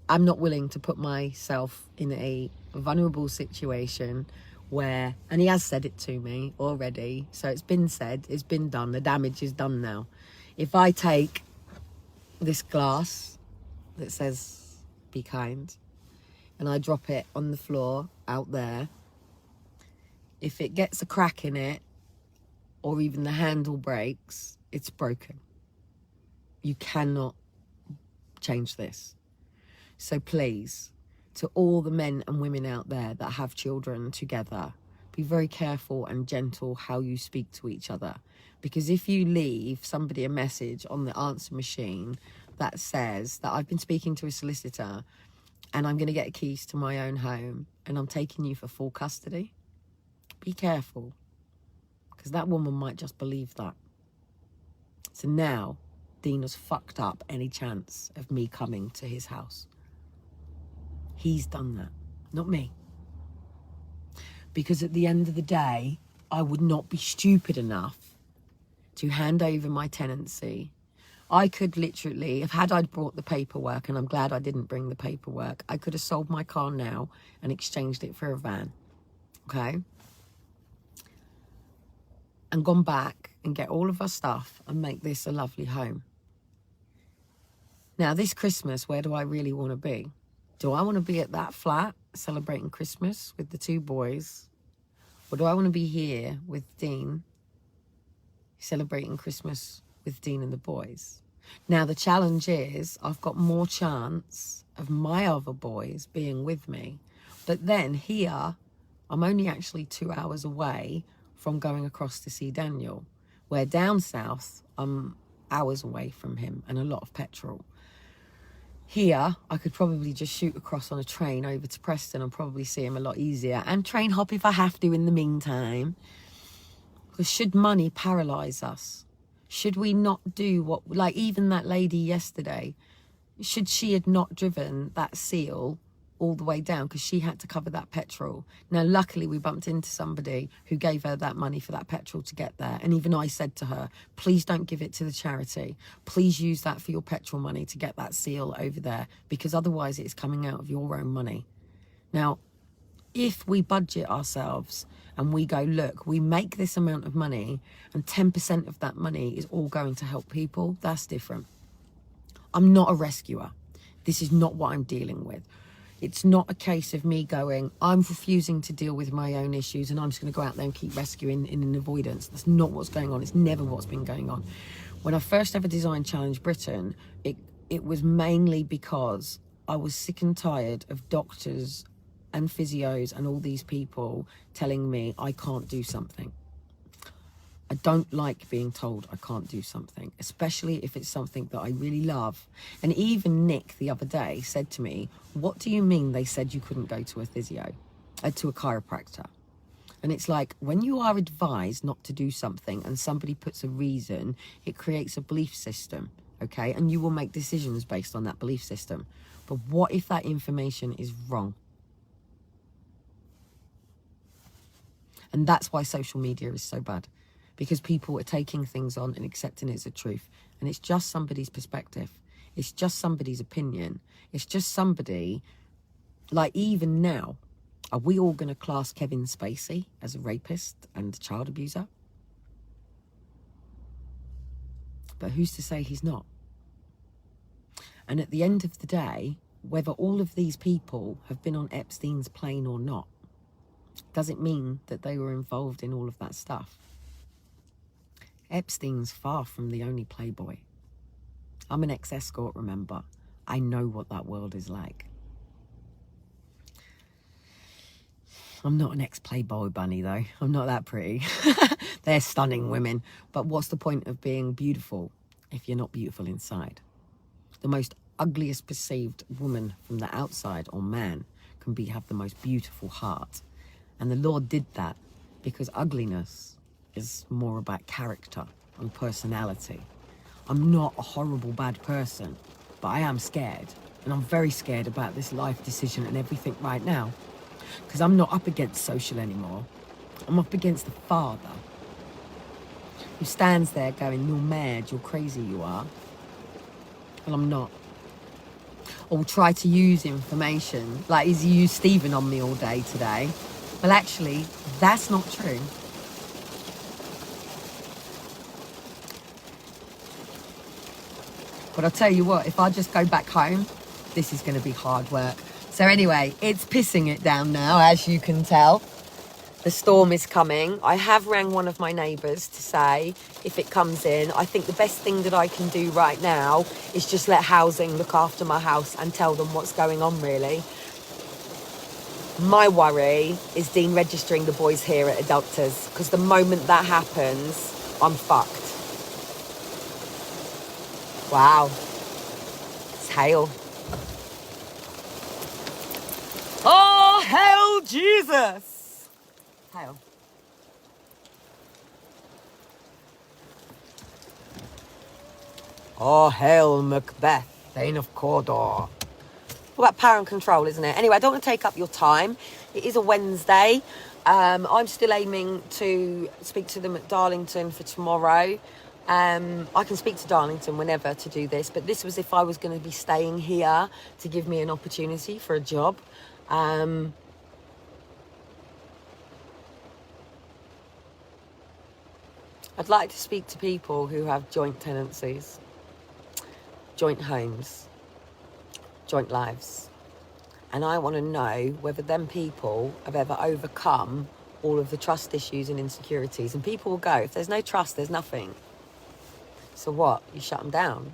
I'm not willing to put myself in a vulnerable situation where, and he has said it to me already, so it's been said, it's been done, the damage is done now. If I take this glass that says be kind and I drop it on the floor out there, if it gets a crack in it or even the handle breaks, it's broken. You cannot change this. So please, to all the men and women out there that have children together, be very careful and gentle how you speak to each other. Because if you leave somebody a message on the answer machine that says that I've been speaking to a solicitor and I'm going to get keys to my own home and I'm taking you for full custody, be careful, because that woman might just believe that. So now Dean has fucked up any chance of me coming to his house. He's done that, not me. Because at the end of the day, I would not be stupid enough to hand over my tenancy. I could literally, if I'd brought the paperwork, and I'm glad I didn't bring the paperwork, I could have sold my car now and exchanged it for a van, okay? And gone back and get all of our stuff and make this a lovely home. Now, this Christmas, where do I really want to be? Do I want to be at that flat celebrating Christmas with the two boys? Or do I want to be here with Dean celebrating Christmas with Dean and the boys? Now, the challenge is I've got more chance of my other boys being with me. But then here, I'm only actually 2 hours away from going across to see Daniel, where down south, I'm hours away from him and a lot of petrol. Here, I could probably just shoot across on a train over to Preston and probably see him a lot easier. And train hop if I have to in the meantime. Because should money paralyse us? Should we not do what, like even that lady yesterday, should she had not driven that seal all the way down because she had to cover that petrol. Now, luckily, we bumped into somebody who gave her that money for that petrol to get there. And even I said to her, please don't give it to the charity. Please use that for your petrol money to get that seal over there, because otherwise it's coming out of your own money. Now, if we budget ourselves and we go, look, we make this amount of money and 10% of that money is all going to help people, that's different. I'm not a rescuer. This is not what I'm dealing with. It's not a case of me going, I'm refusing to deal with my own issues and I'm just going to go out there and keep rescuing in an avoidance. That's not what's going on. It's never what's been going on. When I first ever designed Challenge Britain, it was mainly because I was sick and tired of doctors and physios and all these people telling me I can't do something. I don't like being told I can't do something, especially if it's something that I really love. And even Nick the other day said to me, what do you mean they said you couldn't go to a physio, to a chiropractor? And it's like, when you are advised not to do something and somebody puts a reason, it creates a belief system, okay? And you will make decisions based on that belief system. But what if that information is wrong? And that's why social media is so bad. Because people are taking things on and accepting it as a truth. And it's just somebody's perspective. It's just somebody's opinion. It's just somebody, like even now, are we all going to class Kevin Spacey as a rapist and a child abuser? But who's to say he's not? And at the end of the day, whether all of these people have been on Epstein's plane or not, doesn't mean that they were involved in all of that stuff. Epstein's far from the only playboy. I'm an ex-escort, remember. I know what that world is like. I'm not an ex-playboy bunny, though. I'm not that pretty. They're stunning women. But what's the point of being beautiful if you're not beautiful inside? The most ugliest perceived woman from the outside, or man, can have the most beautiful heart. And the Lord did that because ugliness is more about character on personality. I'm not a horrible, bad person, but I am scared. And I'm very scared about this life decision and everything right now. Because I'm not up against social anymore. I'm up against the father who stands there going, you're mad, you're crazy, you are. Well, I'm not. Or try to use information, like he's used Stephen on me all day today. Well, actually, that's not true. But I'll tell you what, if I just go back home, this is going to be hard work. So anyway, it's pissing it down now, as you can tell. The storm is coming. I have rang one of my neighbours to say if it comes in. I think the best thing that I can do right now is just let housing look after my house and tell them what's going on, really. My worry is Dean registering the boys here at a doctor's, because the moment that happens, I'm fucked. Wow. It's hail. Oh, hail Jesus! Hail. Oh, hail Macbeth, Thane of Cawdor. All about power and control, isn't it? Anyway, I don't want to take up your time. It is a Wednesday. I'm still aiming to speak to them at Darlington for tomorrow. I can speak to Darlington whenever to do this, but this was if I was going to be staying here to give me an opportunity for a job. I'd like to speak to people who have joint tenancies, joint homes, joint lives. And I want to know whether them people have ever overcome all of the trust issues and insecurities. And people will go, if there's no trust, there's nothing. So what? You shut them down?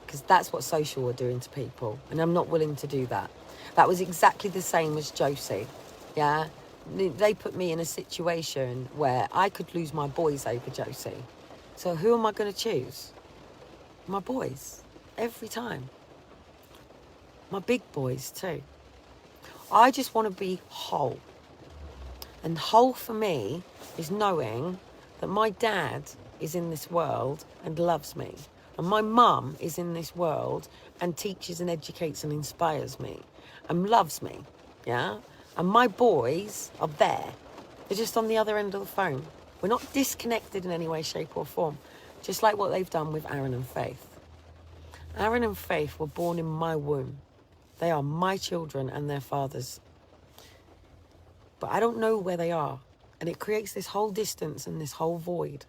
Because that's what social are doing to people. And I'm not willing to do that. That was exactly the same as Josie. Yeah? They put me in a situation where I could lose my boys over Josie. So who am I going to choose? My boys. Every time. My big boys too. I just want to be whole. And whole for me is knowing that my dad is in this world and loves me. And my mum is in this world and teaches and educates and inspires me and loves me. Yeah? And my boys are there. They're just on the other end of the phone. We're not disconnected in any way, shape or form. Just like what they've done with Aaron and Faith. Aaron and Faith were born in my womb. They are my children and their fathers. But I don't know where they are. And it creates this whole distance and this whole void.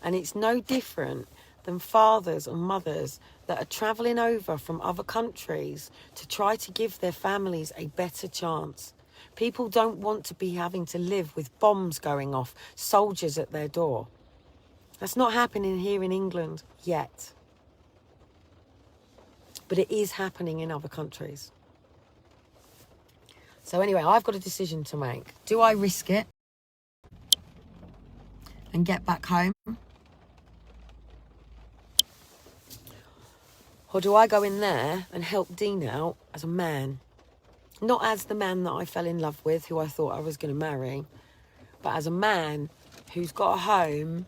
And it's no different than fathers and mothers that are travelling over from other countries to try to give their families a better chance. People don't want to be having to live with bombs going off, soldiers at their door. That's not happening here in England yet. But it is happening in other countries. So anyway, I've got a decision to make. Do I risk it and get back home? Or do I go in there and help Dean out as a man? Not as the man that I fell in love with, who I thought I was going to marry, but as a man who's got a home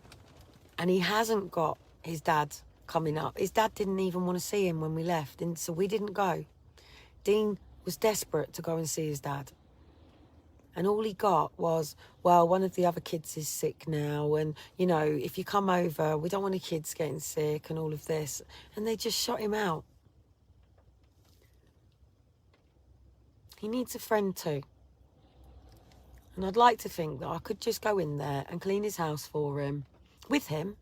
and he hasn't got his dad coming up. His dad didn't even want to see him when we left, and so we didn't go. Dean was desperate to go and see his dad. And all he got was, well, one of the other kids is sick now, and, you know, if you come over, we don't want the kids getting sick and all of this. And they just shot him out. He needs a friend too. And I'd like to think that I could just go in there and clean his house for him, with him,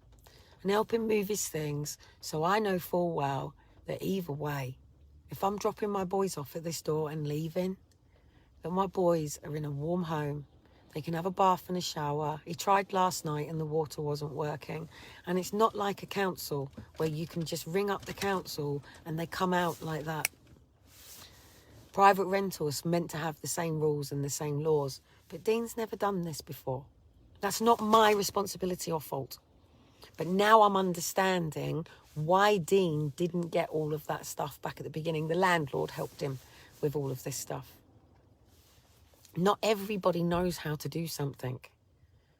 and help him move his things, so I know full well that either way, if I'm dropping my boys off at this door and leaving, that my boys are in a warm home. They can have a bath and a shower. He tried last night and the water wasn't working. And it's not like a council where you can just ring up the council and they come out like that. Private rentals meant to have the same rules and the same laws. But Dean's never done this before. That's not my responsibility or fault. But now I'm understanding why Dean didn't get all of that stuff back at the beginning. The landlord helped him with all of this stuff. Not everybody knows how to do something.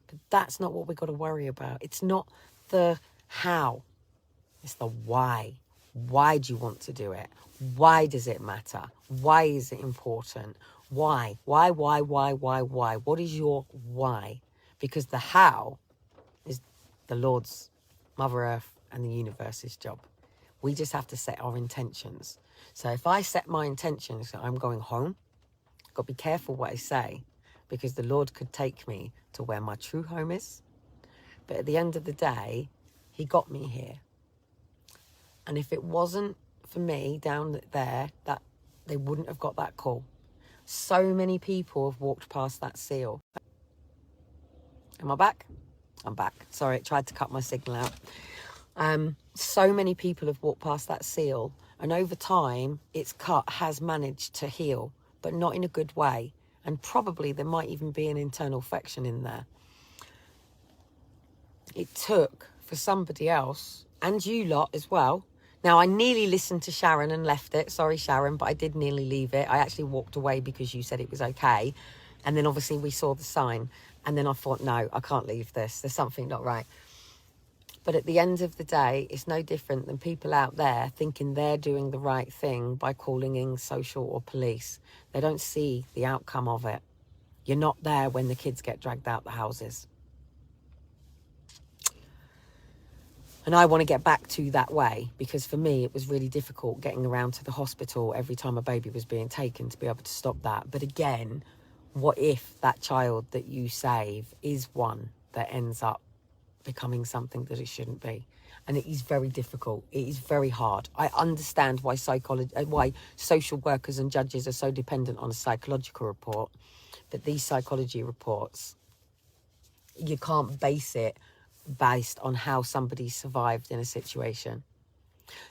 But that's not what we've got to worry about. It's not the how. It's the why. Why do you want to do it? Why does it matter? Why is it important? Why? Why? What is your why? Because the how is the Lord's, Mother Earth and the universe's job. We just have to set our intentions. So if I set my intentions that I'm going home, I've got to be careful what I say, because the Lord could take me to where my true home is. But at the end of the day, he got me here. And if it wasn't for me down there, that they wouldn't have got that call. So many people have walked past that seal. Am I back? I'm back. Sorry, it tried to cut my signal out. So many people have walked past that seal, and over time, its cut has managed to heal, but not in a good way. And probably there might even be an internal infection in there. It took for somebody else, and you lot as well. Now, I nearly listened to Sharon and left it. Sorry, Sharon, but I did nearly leave it. I actually walked away because you said it was okay. And then obviously we saw the sign. And then I thought, no, I can't leave this. There's something not right. But at the end of the day, it's no different than people out there thinking they're doing the right thing by calling in social or police. They don't see the outcome of it. You're not there when the kids get dragged out the houses. And I want to get back to that way, because for me, it was really difficult getting around to the hospital every time a baby was being taken to be able to stop that. But again, what if that child that you save is one that ends up becoming something that it shouldn't be? And it is very difficult. It is very hard. I understand why why social workers and judges are so dependent on a psychological report. But these psychology reports, you can't base it based on how somebody survived in a situation.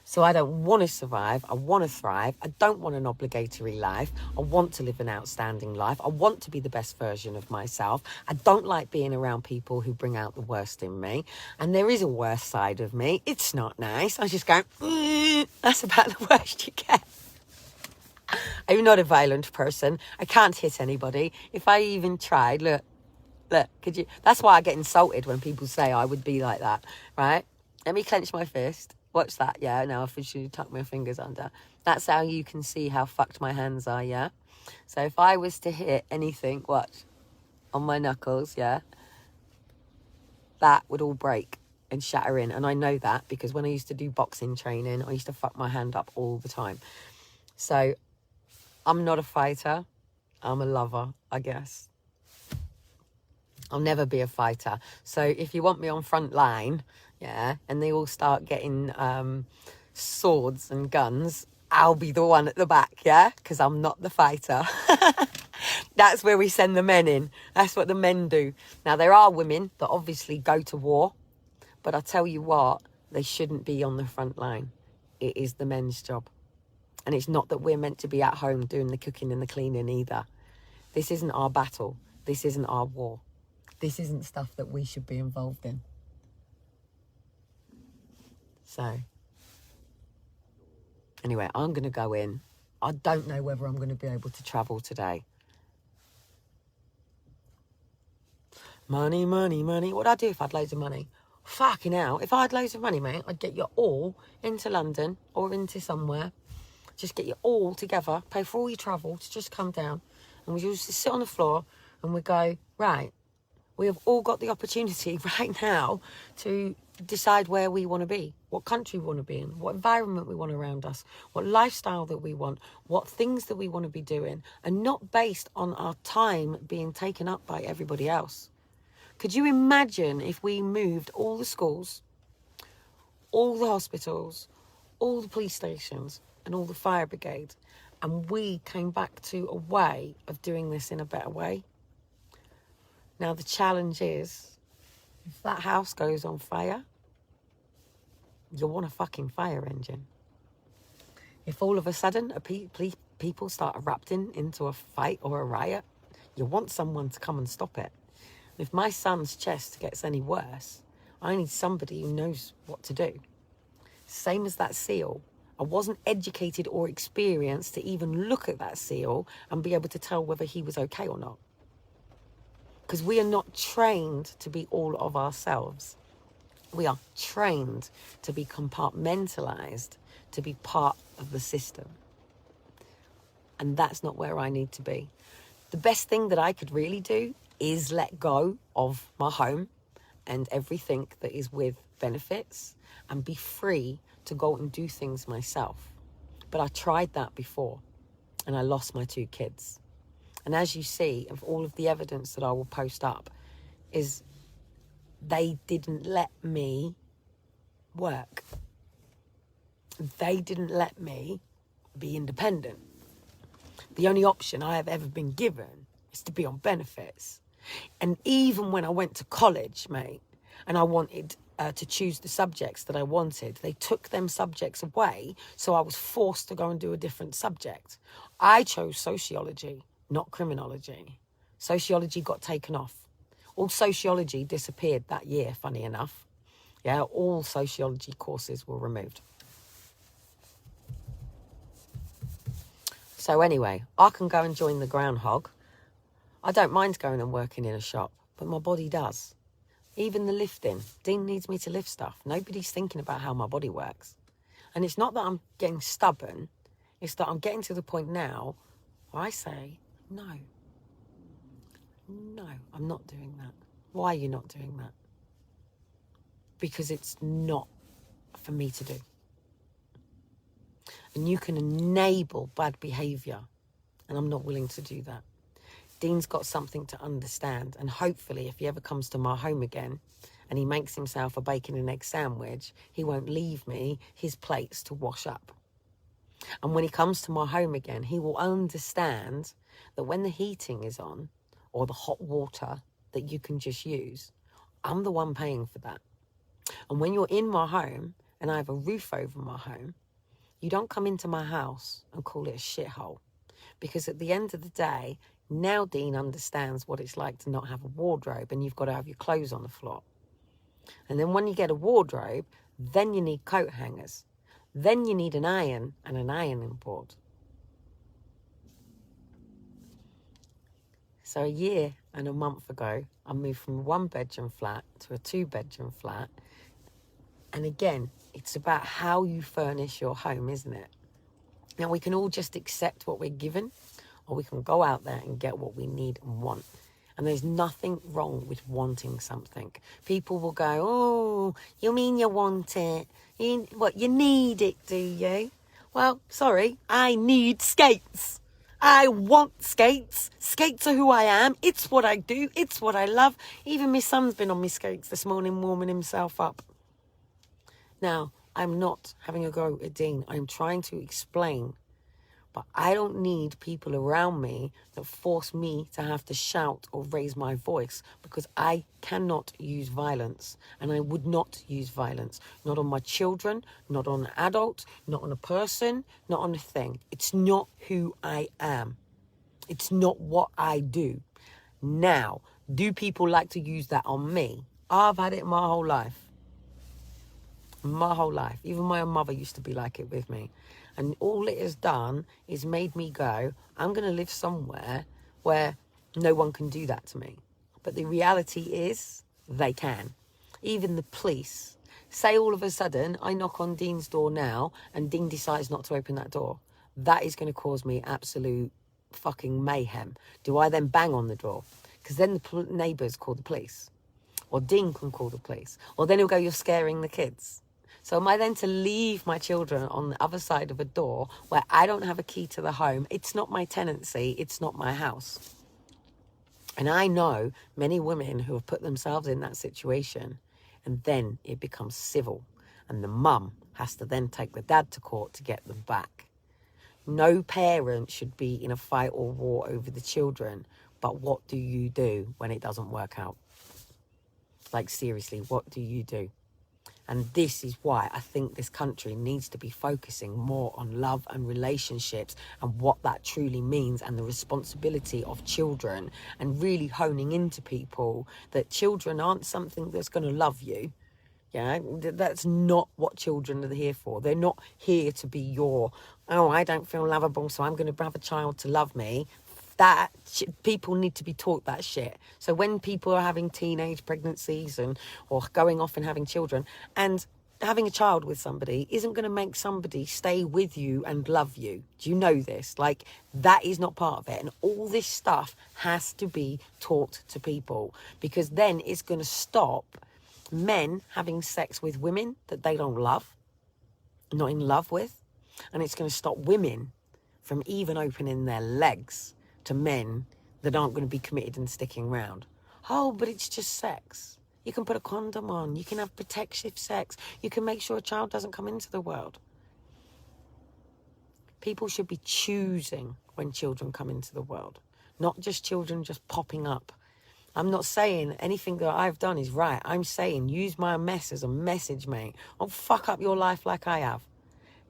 So I don't want to survive. I want to thrive. I don't want an obligatory life. I want to live an outstanding life. I want to be the best version of myself. I don't like being around people who bring out the worst in me. And there is a worst side of me. It's not nice. I just go, that's about the worst you get. I'm not a violent person. I can't hit anybody. If I even tried, look, could you? That's why I get insulted when people say I would be like that, right? Let me clench my fist. Watch that, yeah? Now I officially tuck my fingers under. That's how you can see how fucked my hands are, yeah? So if I was to hit anything, watch, on my knuckles, yeah? That would all break and shatter in. And I know that because when I used to do boxing training, I used to fuck my hand up all the time. So I'm not a fighter. I'm a lover, I guess. I'll never be a fighter. So if you want me on front line, yeah, and they all start getting swords and guns, I'll be the one at the back, yeah? Because I'm not the fighter. That's where we send the men in. That's what the men do. Now, there are women that obviously go to war, but I tell you what, they shouldn't be on the front line. It is the men's job. And it's not that we're meant to be at home doing the cooking and the cleaning either. This isn't our battle. This isn't our war. This isn't stuff that we should be involved in. So, anyway, I'm going to go in. I don't know whether I'm going to be able to travel today. Money, money, money. What'd I do if I had loads of money? Fucking hell. If I had loads of money, mate, I'd get you all into London or into somewhere. Just get you all together, pay for all your travel to just come down. And we just sit on the floor and we go, right, we have all got the opportunity right now to decide where we want to be, what country we want to be in, what environment we want around us, what lifestyle that we want, what things that we want to be doing, and not based on our time being taken up by everybody else. Could you imagine if we moved all the schools, all the hospitals, all the police stations, and all the fire brigades, and we came back to a way of doing this in a better way? Now, the challenge is, if that house goes on fire, you'll want a fucking fire engine. If all of a sudden people start erupting into a fight or a riot, you want someone to come and stop it. And if my son's chest gets any worse, I need somebody who knows what to do. Same as that seal. I wasn't educated or experienced to even look at that seal and be able to tell whether he was okay or not. Because we are not trained to be all of ourselves. We are trained to be compartmentalized, to be part of the system. And that's not where I need to be. The best thing that I could really do is let go of my home and everything that is with benefits and be free to go and do things myself. But I tried that before and I lost my 2 kids. And as you see, of all of the evidence that I will post up, is they didn't let me work. They didn't let me be independent. The only option I have ever been given is to be on benefits. And even when I went to college, mate, and I wanted to choose the subjects that I wanted, they took them subjects away, so I was forced to go and do a different subject. I chose sociology, not criminology. Sociology got taken off. All sociology disappeared that year, funny enough. Yeah, all sociology courses were removed. So anyway, I can go and join the groundhog. I don't mind going and working in a shop, but my body does. Even the lifting. Dean needs me to lift stuff. Nobody's thinking about how my body works. And it's not that I'm getting stubborn. It's that I'm getting to the point now where I say, no, I'm not doing that. Why are you not doing that? Because it's not for me to do. And you can enable bad behaviour. And I'm not willing to do that. Dean's got something to understand. And hopefully, if he ever comes to my home again and he makes himself a bacon and egg sandwich, he won't leave me his plates to wash up. And when he comes to my home again, he will understand that when the heating is on or the hot water that you can just use, I'm the one paying for that. And when you're in my home and I have a roof over my home, you don't come into my house and call it a shithole. Because at the end of the day, now Dean understands what it's like to not have a wardrobe and you've got to have your clothes on the floor. And then when you get a wardrobe, then you need coat hangers. Then you need an iron and an ironing board. So a year and a month ago, I moved from a 1-bedroom flat to a 2-bedroom flat. And again, it's about how you furnish your home, isn't it? Now, we can all just accept what we're given, or we can go out there and get what we need and want. And there's nothing wrong with wanting something. People will go, oh, you mean you want it? You need it, do you? Well, sorry, I need skates. I want skates. Skates are who I am. It's what I do. It's what I love. Even my son's been on my skates this morning, warming himself up. Now, I'm not having a go at Dean. I'm trying to explain. But I don't need people around me that force me to have to shout or raise my voice, because I cannot use violence. And I would not use violence. Not on my children, not on an adult, not on a person, not on a thing. It's not who I am. It's not what I do. Now, do people like to use that on me? I've had it my whole life. My whole life. Even my own mother used to be like it with me. And all it has done is made me go, I'm going to live somewhere where no one can do that to me. But the reality is they can. Even the police. Say all of a sudden I knock on Dean's door now and Dean decides not to open that door. That is going to cause me absolute fucking mayhem. Do I then bang on the door? Because then the neighbours call the police. Or Dean can call the police. Or then he'll go, you're scaring the kids. So am I then to leave my children on the other side of a door where I don't have a key to the home? It's not my tenancy. It's not my house. And I know many women who have put themselves in that situation, and then it becomes civil. And the mum has to then take the dad to court to get them back. No parent should be in a fight or war over the children. But what do you do when it doesn't work out? Like, seriously, what do you do? And this is why I think this country needs to be focusing more on love and relationships and what that truly means, and the responsibility of children, and really honing into people that children aren't something that's going to love you. Yeah, that's not what children are here for. They're not here to be your, oh, I don't feel lovable, so I'm going to have a child to love me. That people need to be taught that shit. So when people are having teenage pregnancies or going off and having children, and having a child with somebody isn't going to make somebody stay with you and love you. Do you know this? Like, that is not part of it. And all this stuff has to be taught to people, because then it's going to stop men having sex with women that they don't love, not in love with. And it's going to stop women from even opening their legs to men that aren't going to be committed and sticking around. Oh, but it's just sex. You can put a condom on. You can have protective sex. You can make sure a child doesn't come into the world. People should be choosing when children come into the world, not just children just popping up. I'm not saying anything that I've done is right. I'm saying use my mess as a message, mate. Don't fuck up your life like I have.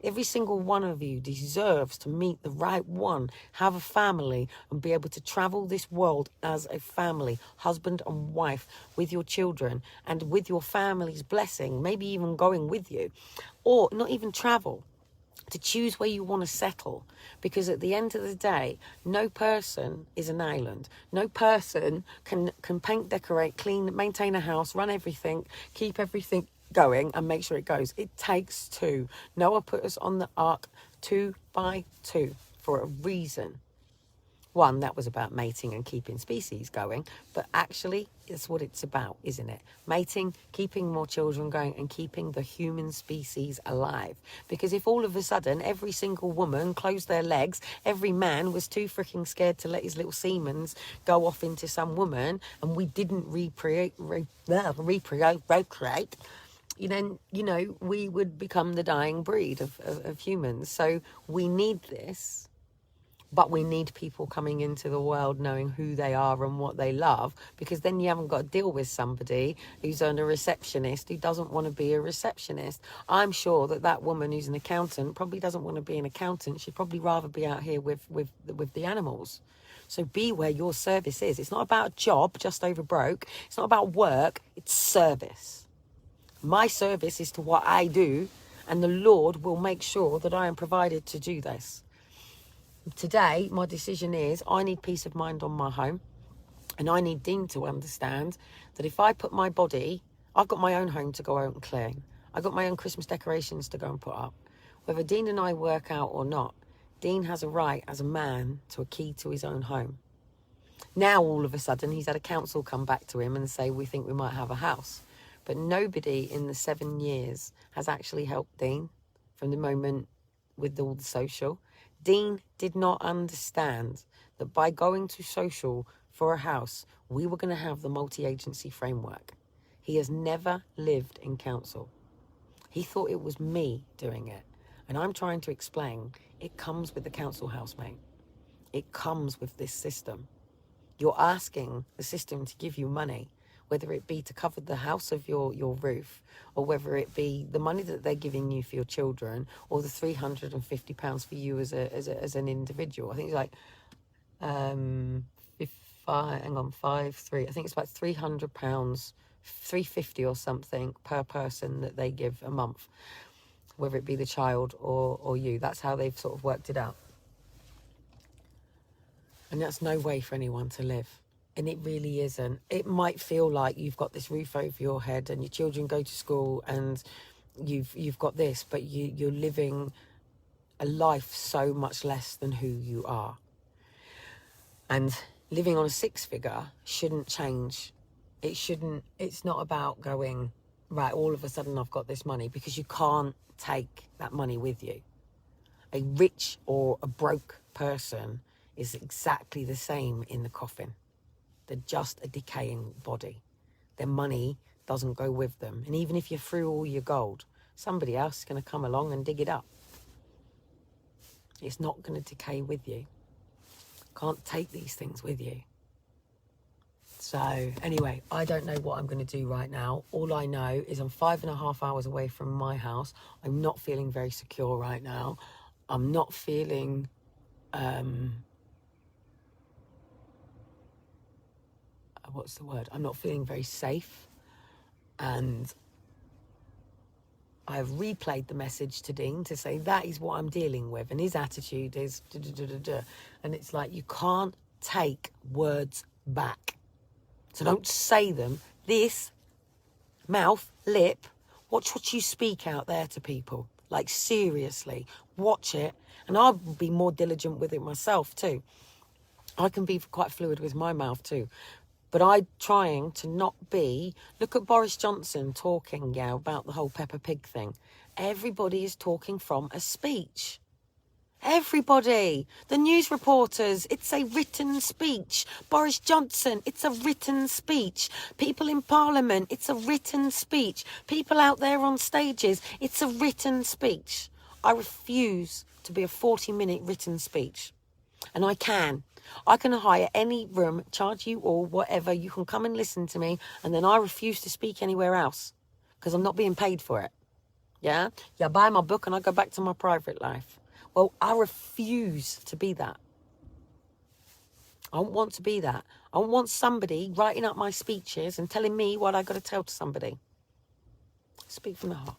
Every single one of you deserves to meet the right one, have a family, and be able to travel this world as a family, husband and wife, with your children and with your family's blessing, maybe even going with you, or not even travel, to choose where you want to settle. Because at the end of the day, no person is an island. No person can paint, decorate, clean, maintain a house, run everything, keep everything going and make sure it goes. It takes two. Noah put us on the ark 2 by 2 for a reason. One, that was about mating and keeping species going, but actually it's what it's about, isn't it? Mating, keeping more children going, and keeping the human species alive. Because if all of a sudden every single woman closed their legs, every man was too freaking scared to let his little semens go off into some woman, and we didn't procreate, then, we would become the dying breed of humans. So we need this, but we need people coming into the world knowing who they are and what they love, because then you haven't got to deal with somebody who's a receptionist who doesn't want to be a receptionist. I'm sure that woman who's an accountant probably doesn't want to be an accountant. She'd probably rather be out here with the animals. So be where your service is. It's not about a job just over broke. It's not about work. It's service. My service is to what I do, and the Lord will make sure that I am provided to do this. Today, my decision is I need peace of mind on my home, and I need Dean to understand that if I put my body, I've got my own home to go out and clean. I've got my own Christmas decorations to go and put up. Whether Dean and I work out or not, Dean has a right as a man to a key to his own home. Now, all of a sudden, he's had a council come back to him and say, we think we might have a house. But nobody in the 7 years has actually helped Dean from the moment with all the social. Dean did not understand that by going to social for a house, we were going to have the multi-agency framework. He has never lived in council. He thought it was me doing it. And I'm trying to explain, it comes with the council house, mate. It comes with this system. You're asking the system to give you money, whether it be to cover the house of your roof, or whether it be the money that they're giving you for your children, or the £350 for you as an individual. I think it's like, 5-3. I think it's about £300, £350 or something per person that they give a month, whether it be the child or you. That's how they've sort of worked it out. And that's no way for anyone to live. And it really isn't. It might feel like you've got this roof over your head and your children go to school and you've got this, but you're living a life so much less than who you are. And living on a 6-figure shouldn't change. It's not about going, right, all of a sudden I've got this money, because you can't take that money with you. A rich or a broke person is exactly the same in the coffin. They're just a decaying body. Their money doesn't go with them. And even if you threw all your gold, somebody else is going to come along and dig it up. It's not going to decay with you. Can't take these things with you. So anyway, I don't know what I'm going to do right now. All I know is I'm 5.5 hours away from my house. I'm not feeling very secure right now. I'm not feeling... what's the word? I'm not feeling very safe. And I've replayed the message to Dean to say that is what I'm dealing with. And his attitude is... And it's like, you can't take words back. So don't say them. This mouth, lip, watch what you speak out there to people. Like, seriously, watch it. And I'll be more diligent with it myself too. I can be quite fluid with my mouth too. But I'm trying to not be... Look at Boris Johnson talking, about the whole Peppa Pig thing. Everybody is talking from a speech. Everybody. The news reporters, it's a written speech. Boris Johnson, it's a written speech. People in Parliament, it's a written speech. People out there on stages, it's a written speech. I refuse to be a 40-minute written speech. And I can hire any room, charge you all, whatever. You can come and listen to me. And then I refuse to speak anywhere else because I'm not being paid for it. Yeah? You buy my book and I go back to my private life. Well, I refuse to be that. I don't want to be that. I don't want somebody writing up my speeches and telling me what I got to tell to somebody. Speak from the heart.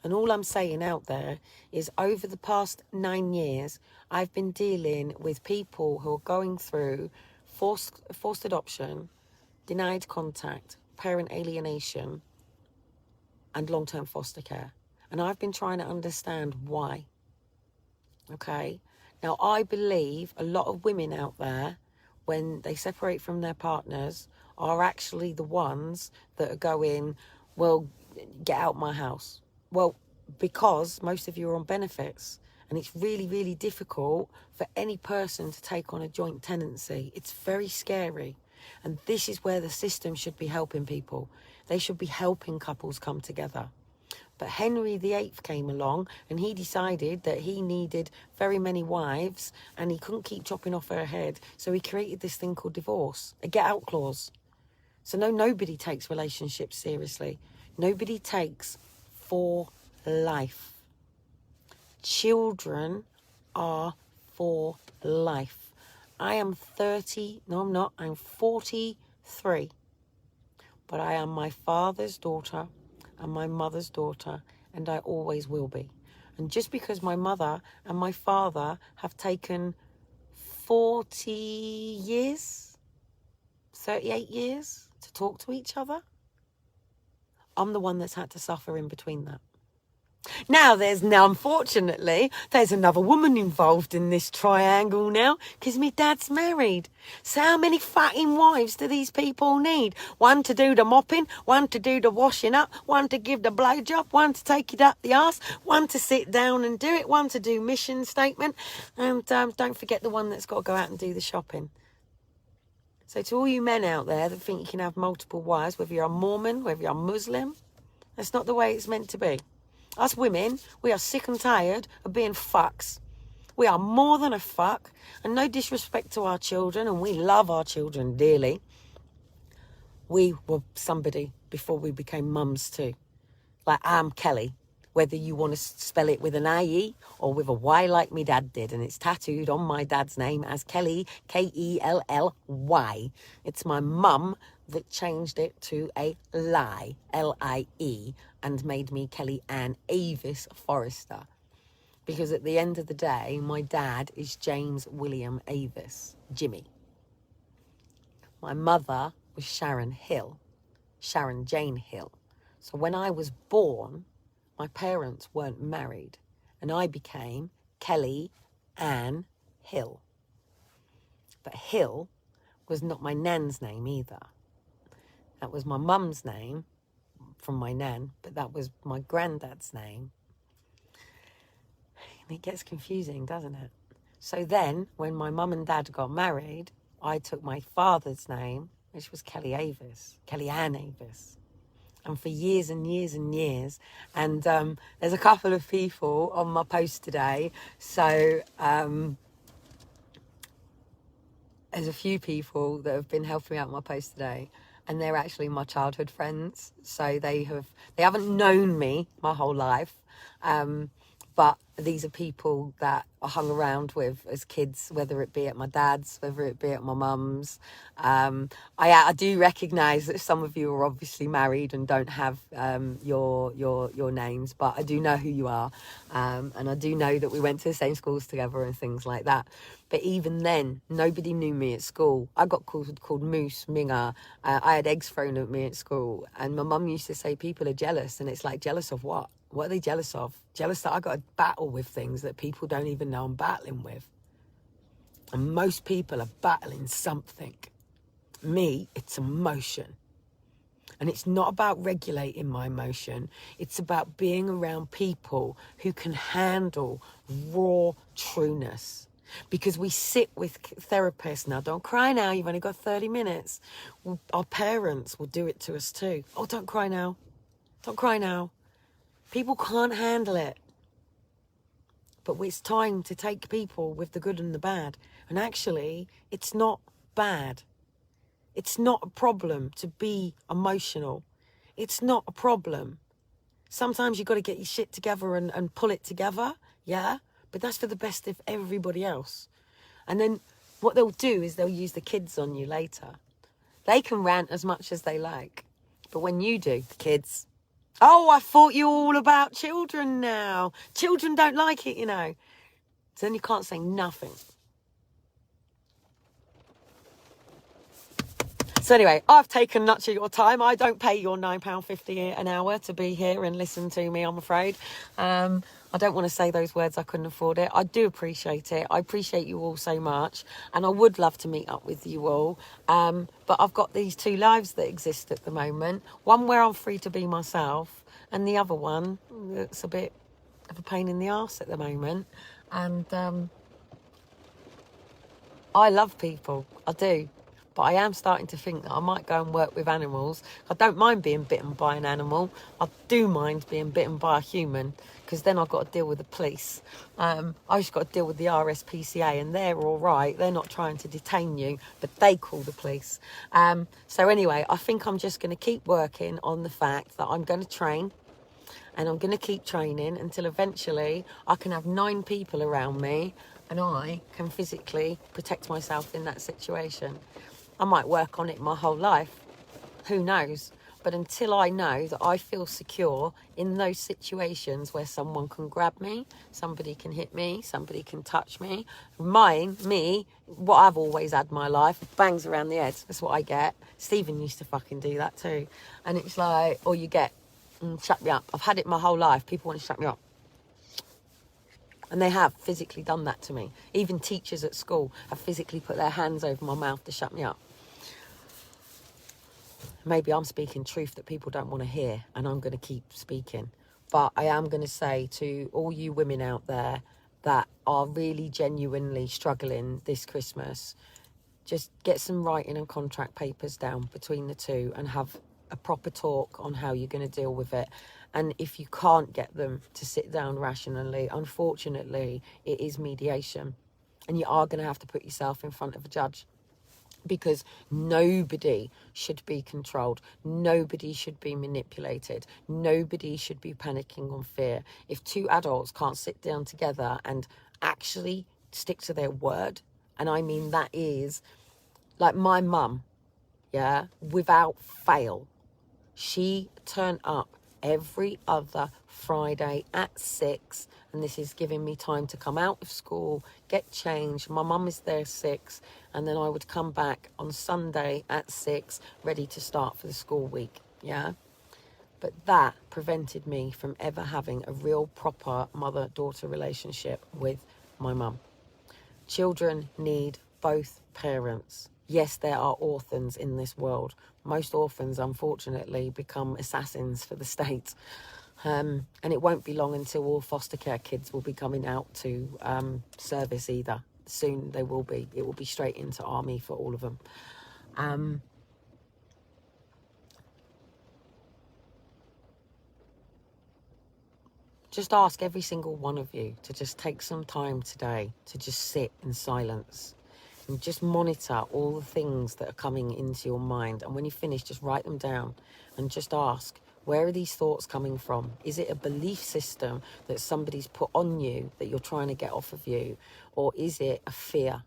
And all I'm saying out there is over the past 9 years, I've been dealing with people who are going through forced adoption, denied contact, parent alienation, and long-term foster care. And I've been trying to understand why. Okay? Now, I believe a lot of women out there, when they separate from their partners, are actually the ones that are going, well, get out my house. Well, because most of you are on benefits, and it's really, really difficult for any person to take on a joint tenancy. It's very scary. And this is where the system should be helping people. They should be helping couples come together. But Henry VIII came along and he decided that he needed very many wives and he couldn't keep chopping off her head. So he created this thing called divorce, a get out clause. So nobody takes relationships seriously. Nobody takes for life. Children are for life. I am 30, no I'm not, I'm 43. But I am my father's daughter and my mother's daughter, and I always will be. And just because my mother and my father have taken 40 years, 38 years to talk to each other, I'm the one that's had to suffer in between that. Now, unfortunately, there's another woman involved in this triangle now, because my dad's married. So how many fucking wives do these people need? One to do the mopping, one to do the washing up, one to give the blowjob, one to take it up the arse, one to sit down and do it, one to do mission statement, and don't forget the one that's got to go out and do the shopping. So to all you men out there that think you can have multiple wives, whether you're a Mormon, whether you're a Muslim, that's not the way it's meant to be. Us women, we are sick and tired of being fucks. We are more than a fuck, and no disrespect to our children, and we love our children dearly. We were somebody before we became mums too. Like I'm Kellie, whether you want to spell it with an I-E or with a Y like my dad did, and it's tattooed on my dad's name as Kellie, Kelly. It's my mum that changed it to a lie, L-I-E, and made me Kelly Ann Avis Forrester. Because at the end of the day, my dad is James William Avis, Jimmy. My mother was Sharon Jane Hill. So when I was born, my parents weren't married, and I became Kelly Ann Hill. But Hill was not my nan's name either. That was my mum's name from my nan, but that was my granddad's name. And it gets confusing, doesn't it? So then, when my mum and dad got married, I took my father's name, which was Kelly Ann Avis. And for years and years and years, and there's a couple of people on my post today, so there's a few people that have been helping me out on my post today, and they're actually my childhood friends. So they haven't known me my whole life, But these are people that I hung around with as kids, whether it be at my dad's, whether it be at my mum's. I do recognise that some of you are obviously married and don't have your names, but I do know who you are, and I do know that we went to the same schools together and things like that. But even then, nobody knew me at school. I got called Moose, Minga. I had eggs thrown at me at school, and my mum used to say people are jealous, and it's like, jealous of what? What are they jealous of? Jealous that I got to battle with things that people don't even know I'm battling with. And most people are battling something. Me, it's emotion. And it's not about regulating my emotion. It's about being around people who can handle raw trueness. Because we sit with therapists now. Don't cry now, you've only got 30 minutes. Well, our parents will do it to us too. Oh, don't cry now. Don't cry now. People can't handle it. But it's time to take people with the good and the bad. And actually, it's not bad. It's not a problem to be emotional. It's not a problem. Sometimes you've got to get your shit together and pull it together, yeah? But that's for the best of everybody else. And then what they'll do is they'll use the kids on you later. They can rant as much as they like. But when you do, the kids... Oh, I thought you were all about children now. Children don't like it, you know. So then you can't say nothing. So anyway, I've taken much of your time. I don't pay your £9.50 an hour to be here and listen to me, I'm afraid. I don't want to say those words, I couldn't afford it. I do appreciate it. I appreciate you all so much. And I would love to meet up with you all. But I've got these two lives that exist at the moment. One where I'm free to be myself. And the other one that's a bit of a pain in the arse at the moment. And I love people. I do. But I am starting to think that I might go and work with animals. I don't mind being bitten by an animal. I do mind being bitten by a human, because then I've got to deal with the police. I just got to deal with the RSPCA, and they're all right. They're not trying to detain you, but they call the police. So anyway, I think I'm just going to keep working on the fact that I'm going to train, and I'm going to keep training until eventually I can have 9 people around me and I can physically protect myself in that situation. I might work on it my whole life. Who knows? But until I know that I feel secure in those situations where someone can grab me, somebody can hit me, somebody can touch me. Me, what I've always had in my life, bangs around the head. That's what I get. Stephen used to fucking do that too. And it's like, or you get, shut me up. I've had it my whole life. People want to shut me up. And they have physically done that to me. Even teachers at school have physically put their hands over my mouth to shut me up. Maybe I'm speaking truth that people don't want to hear, and I'm going to keep speaking. But I am going to say to all you women out there that are really genuinely struggling this Christmas, just get some writing and contract papers down between the two and have a proper talk on how you're going to deal with it. And if you can't get them to sit down rationally, unfortunately, it is mediation. And you are going to have to put yourself in front of a judge. Because nobody should be controlled. Nobody should be manipulated. Nobody should be panicking on fear. If 2 adults can't sit down together and actually stick to their word, and I mean that is, like my mum, yeah, without fail, she turned up every other Friday at 6, and this is giving me time to come out of school, get changed. My mum is there 6, and then I would come back on Sunday at 6, ready to start for the school week, yeah? But that prevented me from ever having a real proper mother-daughter relationship with my mum. Children need both parents. Yes, there are orphans in this world. Most orphans, unfortunately, become assassins for the state. And it won't be long until all foster care kids will be coming out to service either. Soon they will be. It will be straight into army for all of them. Just ask every single one of you to just take some time today to just sit in silence and just monitor all the things that are coming into your mind. And when you finish, just write them down and just ask, Where are these thoughts coming from? Is it a belief system that somebody's put on you that you're trying to get off of you? Or is it a fear?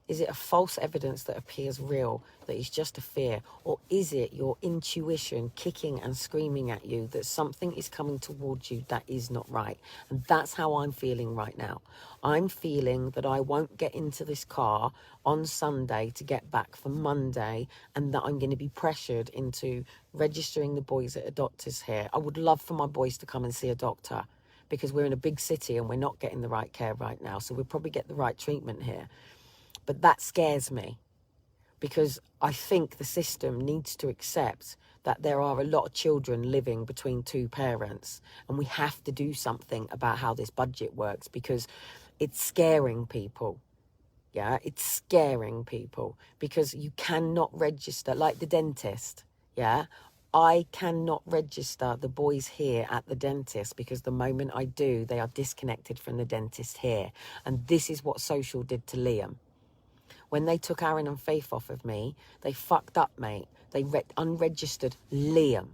Is it a false evidence that appears real, that is just a fear? Or is it your intuition kicking and screaming at you that something is coming towards you that is not right? And that's how I'm feeling right now. I'm feeling that I won't get into this car on Sunday to get back for Monday, and that I'm going to be pressured into registering the boys at a doctor's here. I would love for my boys to come and see a doctor, because we're in a big city and we're not getting the right care right now. So we'll probably get the right treatment here. But that scares me, because I think the system needs to accept that there are a lot of children living between two parents, and we have to do something about how this budget works, because it's scaring people. Yeah, it's scaring people, because you cannot register, like the dentist. Yeah, I cannot register the boys here at the dentist, because the moment I do, they are disconnected from the dentist here. And this is what social did to Liam. When they took Aaron and Faith off of me, they fucked up, mate. They unregistered Liam.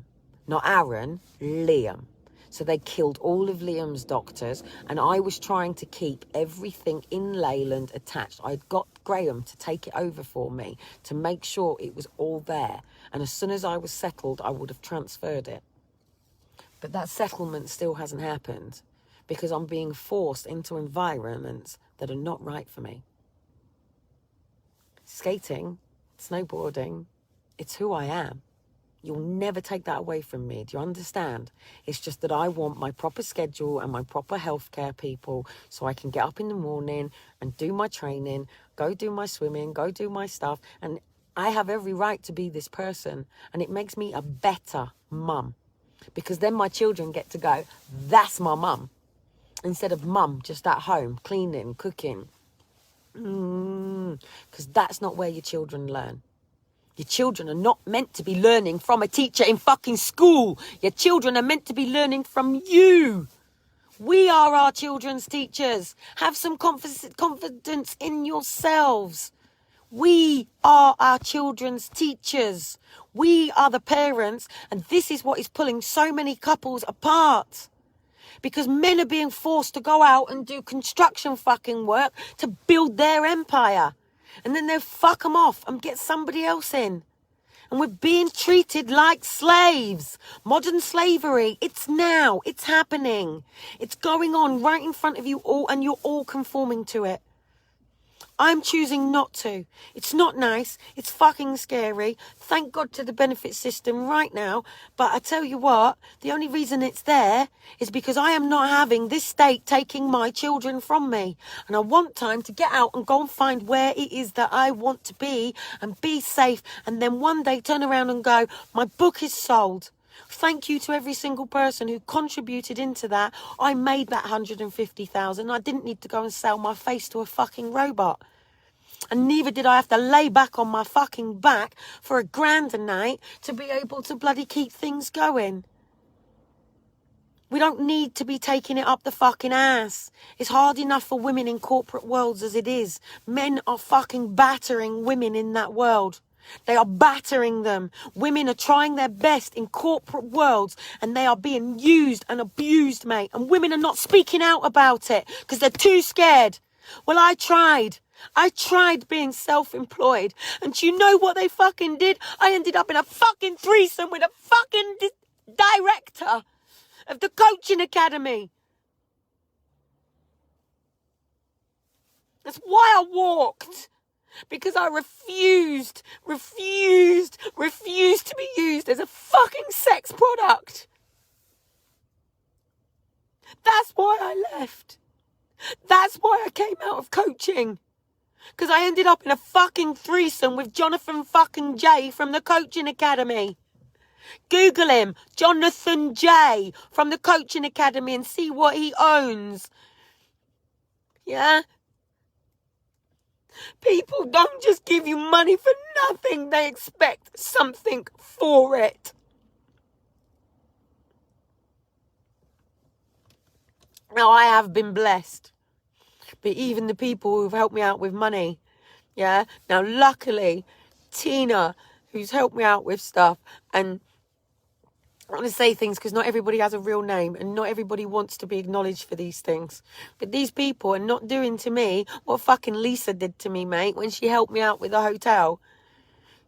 Not Aaron, Liam. So they killed all of Liam's doctors, and I was trying to keep everything in Leyland attached. I'd got Graham to take it over for me to make sure it was all there. And as soon as I was settled, I would have transferred it. But that settlement still hasn't happened, because I'm being forced into environments that are not right for me. Skating, snowboarding, it's who I am. You'll never take that away from me. Do you understand? It's just that I want my proper schedule and my proper healthcare people, so I can get up in the morning and do my training, go do my swimming, go do my stuff. And I have every right to be this person. And it makes me a better mum, because then my children get to go, that's my mum. Instead of mum just at home, cleaning, cooking. Because that's not where your children learn. Your children are not meant to be learning from a teacher in fucking school. Your children are meant to be learning from you. We are our children's teachers. Have some confidence in yourselves. We are our children's teachers. We are the parents, and this is what is pulling so many couples apart. Because men are being forced to go out and do construction fucking work to build their empire. And then they fuck them off and get somebody else in. And we're being treated like slaves. Modern slavery, it's now, it's happening. It's going on right in front of you all, and you're all conforming to it. I'm choosing not to. It's not nice. It's fucking scary. Thank God to the benefit system right now. But I tell you what, the only reason it's there is because I am not having this state taking my children from me. And I want time to get out and go and find where it is that I want to be and be safe. And then one day turn around and go, my book is sold. Thank you to every single person who contributed into that. I made that 150,000. I didn't need to go and sell my face to a fucking robot. And neither did I have to lay back on my fucking back for £1,000 a night to be able to bloody keep things going. We don't need to be taking it up the fucking ass. It's hard enough for women in corporate worlds as it is. Men are fucking battering women in that world. They are battering them. Women are trying their best in corporate worlds, and they are being used and abused, mate. And women are not speaking out about it because they're too scared. Well, I tried. I tried being self-employed. And do you know what they fucking did? I ended up in a fucking threesome with a fucking director of the coaching academy. That's why I walked. Because I refused to be used as a fucking sex product. That's why I left. That's why I came out of coaching. Because I ended up in a fucking threesome with Jonathan fucking J from the coaching academy. Google him, Jonathan J from the coaching academy, and see what he owns. Yeah? People don't just give you money for nothing. They expect something for it. Now, I have been blessed. But even the people who've helped me out with money, yeah? Now, luckily, Tina, who's helped me out with stuff, and I want to say things because not everybody has a real name and not everybody wants to be acknowledged for these things. But these people are not doing to me what fucking Lisa did to me, mate, when she helped me out with the hotel.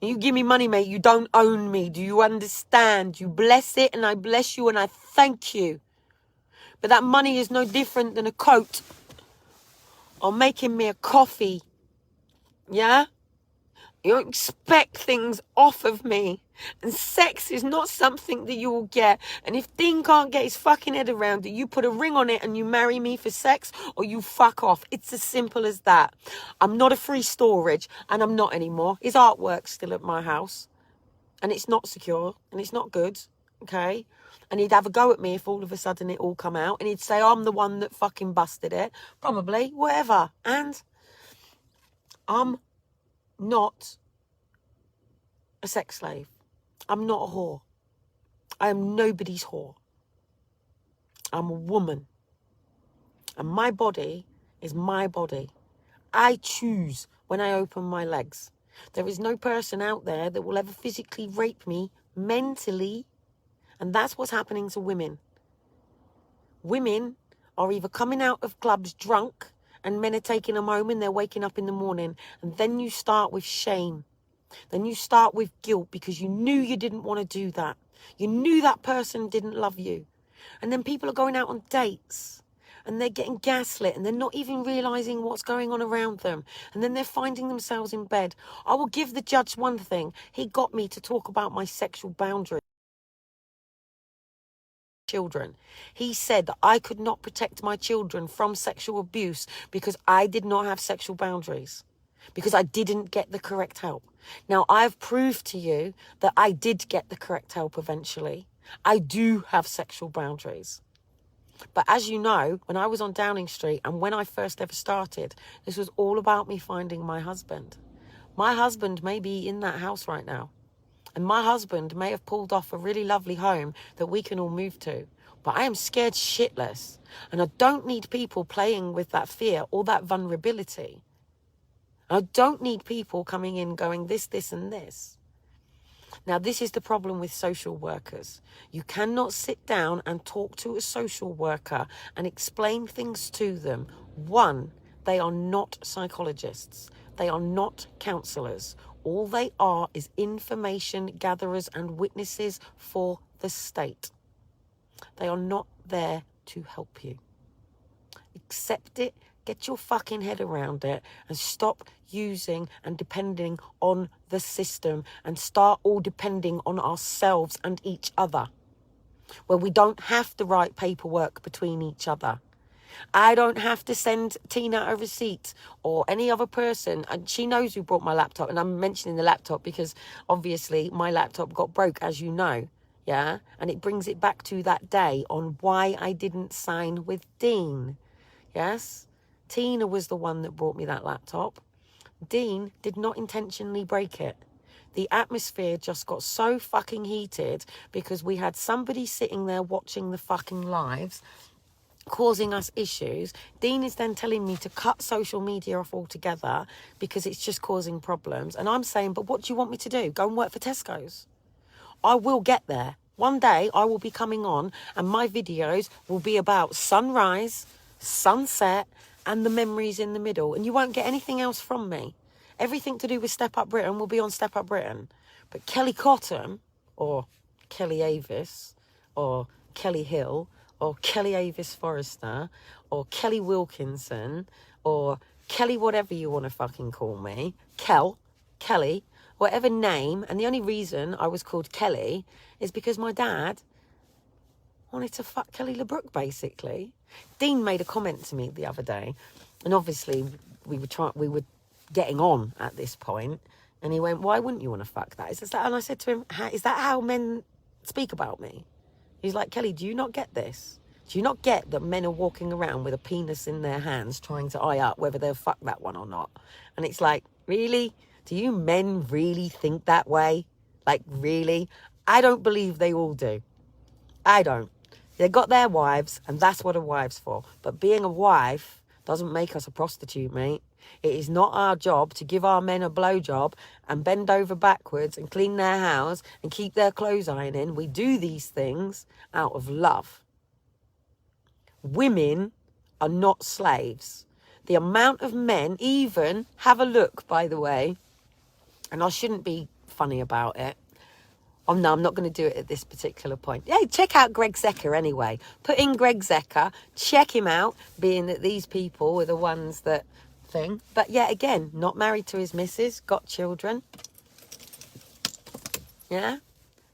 You give me money, mate, you don't own me. Do you understand? You bless it and I bless you and I thank you. But that money is no different than a coat or making me a coffee. Yeah? You don't expect things off of me. And sex is not something that you will get. And if Dean can't get his fucking head around it, you put a ring on it and you marry me for sex or you fuck off. It's as simple as that. I'm not a free storage and I'm not anymore. His artwork's still at my house. And it's not secure and it's not good. Okay? And he'd have a go at me if all of a sudden it all come out. And he'd say, I'm the one that fucking busted it. Probably. Whatever. And I'm not a sex slave. I'm not a whore. I am nobody's whore. I'm a woman. And my body is my body. I choose when I open my legs. There is no person out there that will ever physically rape me mentally. And that's what's happening to women. Women are either coming out of clubs drunk and men are taking them home and they're waking up in the morning. And then you start with shame. Then you start with guilt because you knew you didn't want to do that. You knew that person didn't love you. And then people are going out on dates and they're getting gaslit and they're not even realising what's going on around them. And then they're finding themselves in bed. I will give the judge one thing. He got me to talk about my sexual boundaries. Children. He said that I could not protect my children from sexual abuse because I did not have sexual boundaries. Because I didn't get the correct help. Now, I've proved to you that I did get the correct help eventually. I do have sexual boundaries. But as you know, when I was on Downing Street and when I first ever started, this was all about me finding my husband. My husband may be in that house right now. And my husband may have pulled off a really lovely home that we can all move to. But I am scared shitless. And I don't need people playing with that fear or that vulnerability. I don't need people coming in going this, and this. Now, this is the problem with social workers. You cannot sit down and talk to a social worker and explain things to them. One, they are not psychologists. They are not counsellors. All they are is information gatherers and witnesses for the state. They are not there to help you. Accept it. Get your fucking head around it and stop using and depending on the system and start all depending on ourselves and each other, where we don't have to write paperwork between each other. I don't have to send Tina a receipt or any other person. And she knows who brought my laptop. And I'm mentioning the laptop because obviously my laptop got broke, as you know. Yeah. And it brings it back to that day on why I didn't sign with Dean. Yes. Tina was the one that brought me that laptop. Dean did not intentionally break it. The atmosphere just got so fucking heated because we had somebody sitting there watching the fucking lives, causing us issues. Dean is then telling me to cut social media off altogether because it's just causing problems. And I'm saying, but what do you want me to do? Go and work for Tesco's? I will get there. One day I will be coming on and my videos will be about sunrise, sunset, and the memories in the middle. And you won't get anything else from me. Everything to do with Step Up Britain will be on Step Up Britain. But Kellie Cottam, or Kellie Avis, or Kellie Hill, or Kellie Avis Forrester, or Kellie Wilkinson, or Kellie whatever you want to fucking call me, Kellie, whatever name. And the only reason I was called Kellie is because my dad wanted to fuck Kelly LeBrook, basically. Dean made a comment to me the other day, and obviously we were getting on at this point, and he went, "Why wouldn't you want to fuck that?" And I said to him, "Is that how men speak about me?" He's like, "Kelly, do you not get this? Do you not get that men are walking around with a penis in their hands trying to eye up whether they'll fuck that one or not?" And it's like, really? Do you men really think that way? Like, really? I don't believe they all do. I don't. They got their wives, and that's what a wife's for. But being a wife doesn't make us a prostitute, mate. It is not our job to give our men a blowjob and bend over backwards and clean their house and keep their clothes ironing. We do these things out of love. Women are not slaves. The amount of men, even, have a look, by the way, and I shouldn't be funny about it. Oh, no, I'm not going to do it at this particular point. Hey, check out Greg Zecker anyway. Put in Greg Zecker. Check him out, being that these people were the ones that thing. But yet again, not married to his missus, got children. Yeah?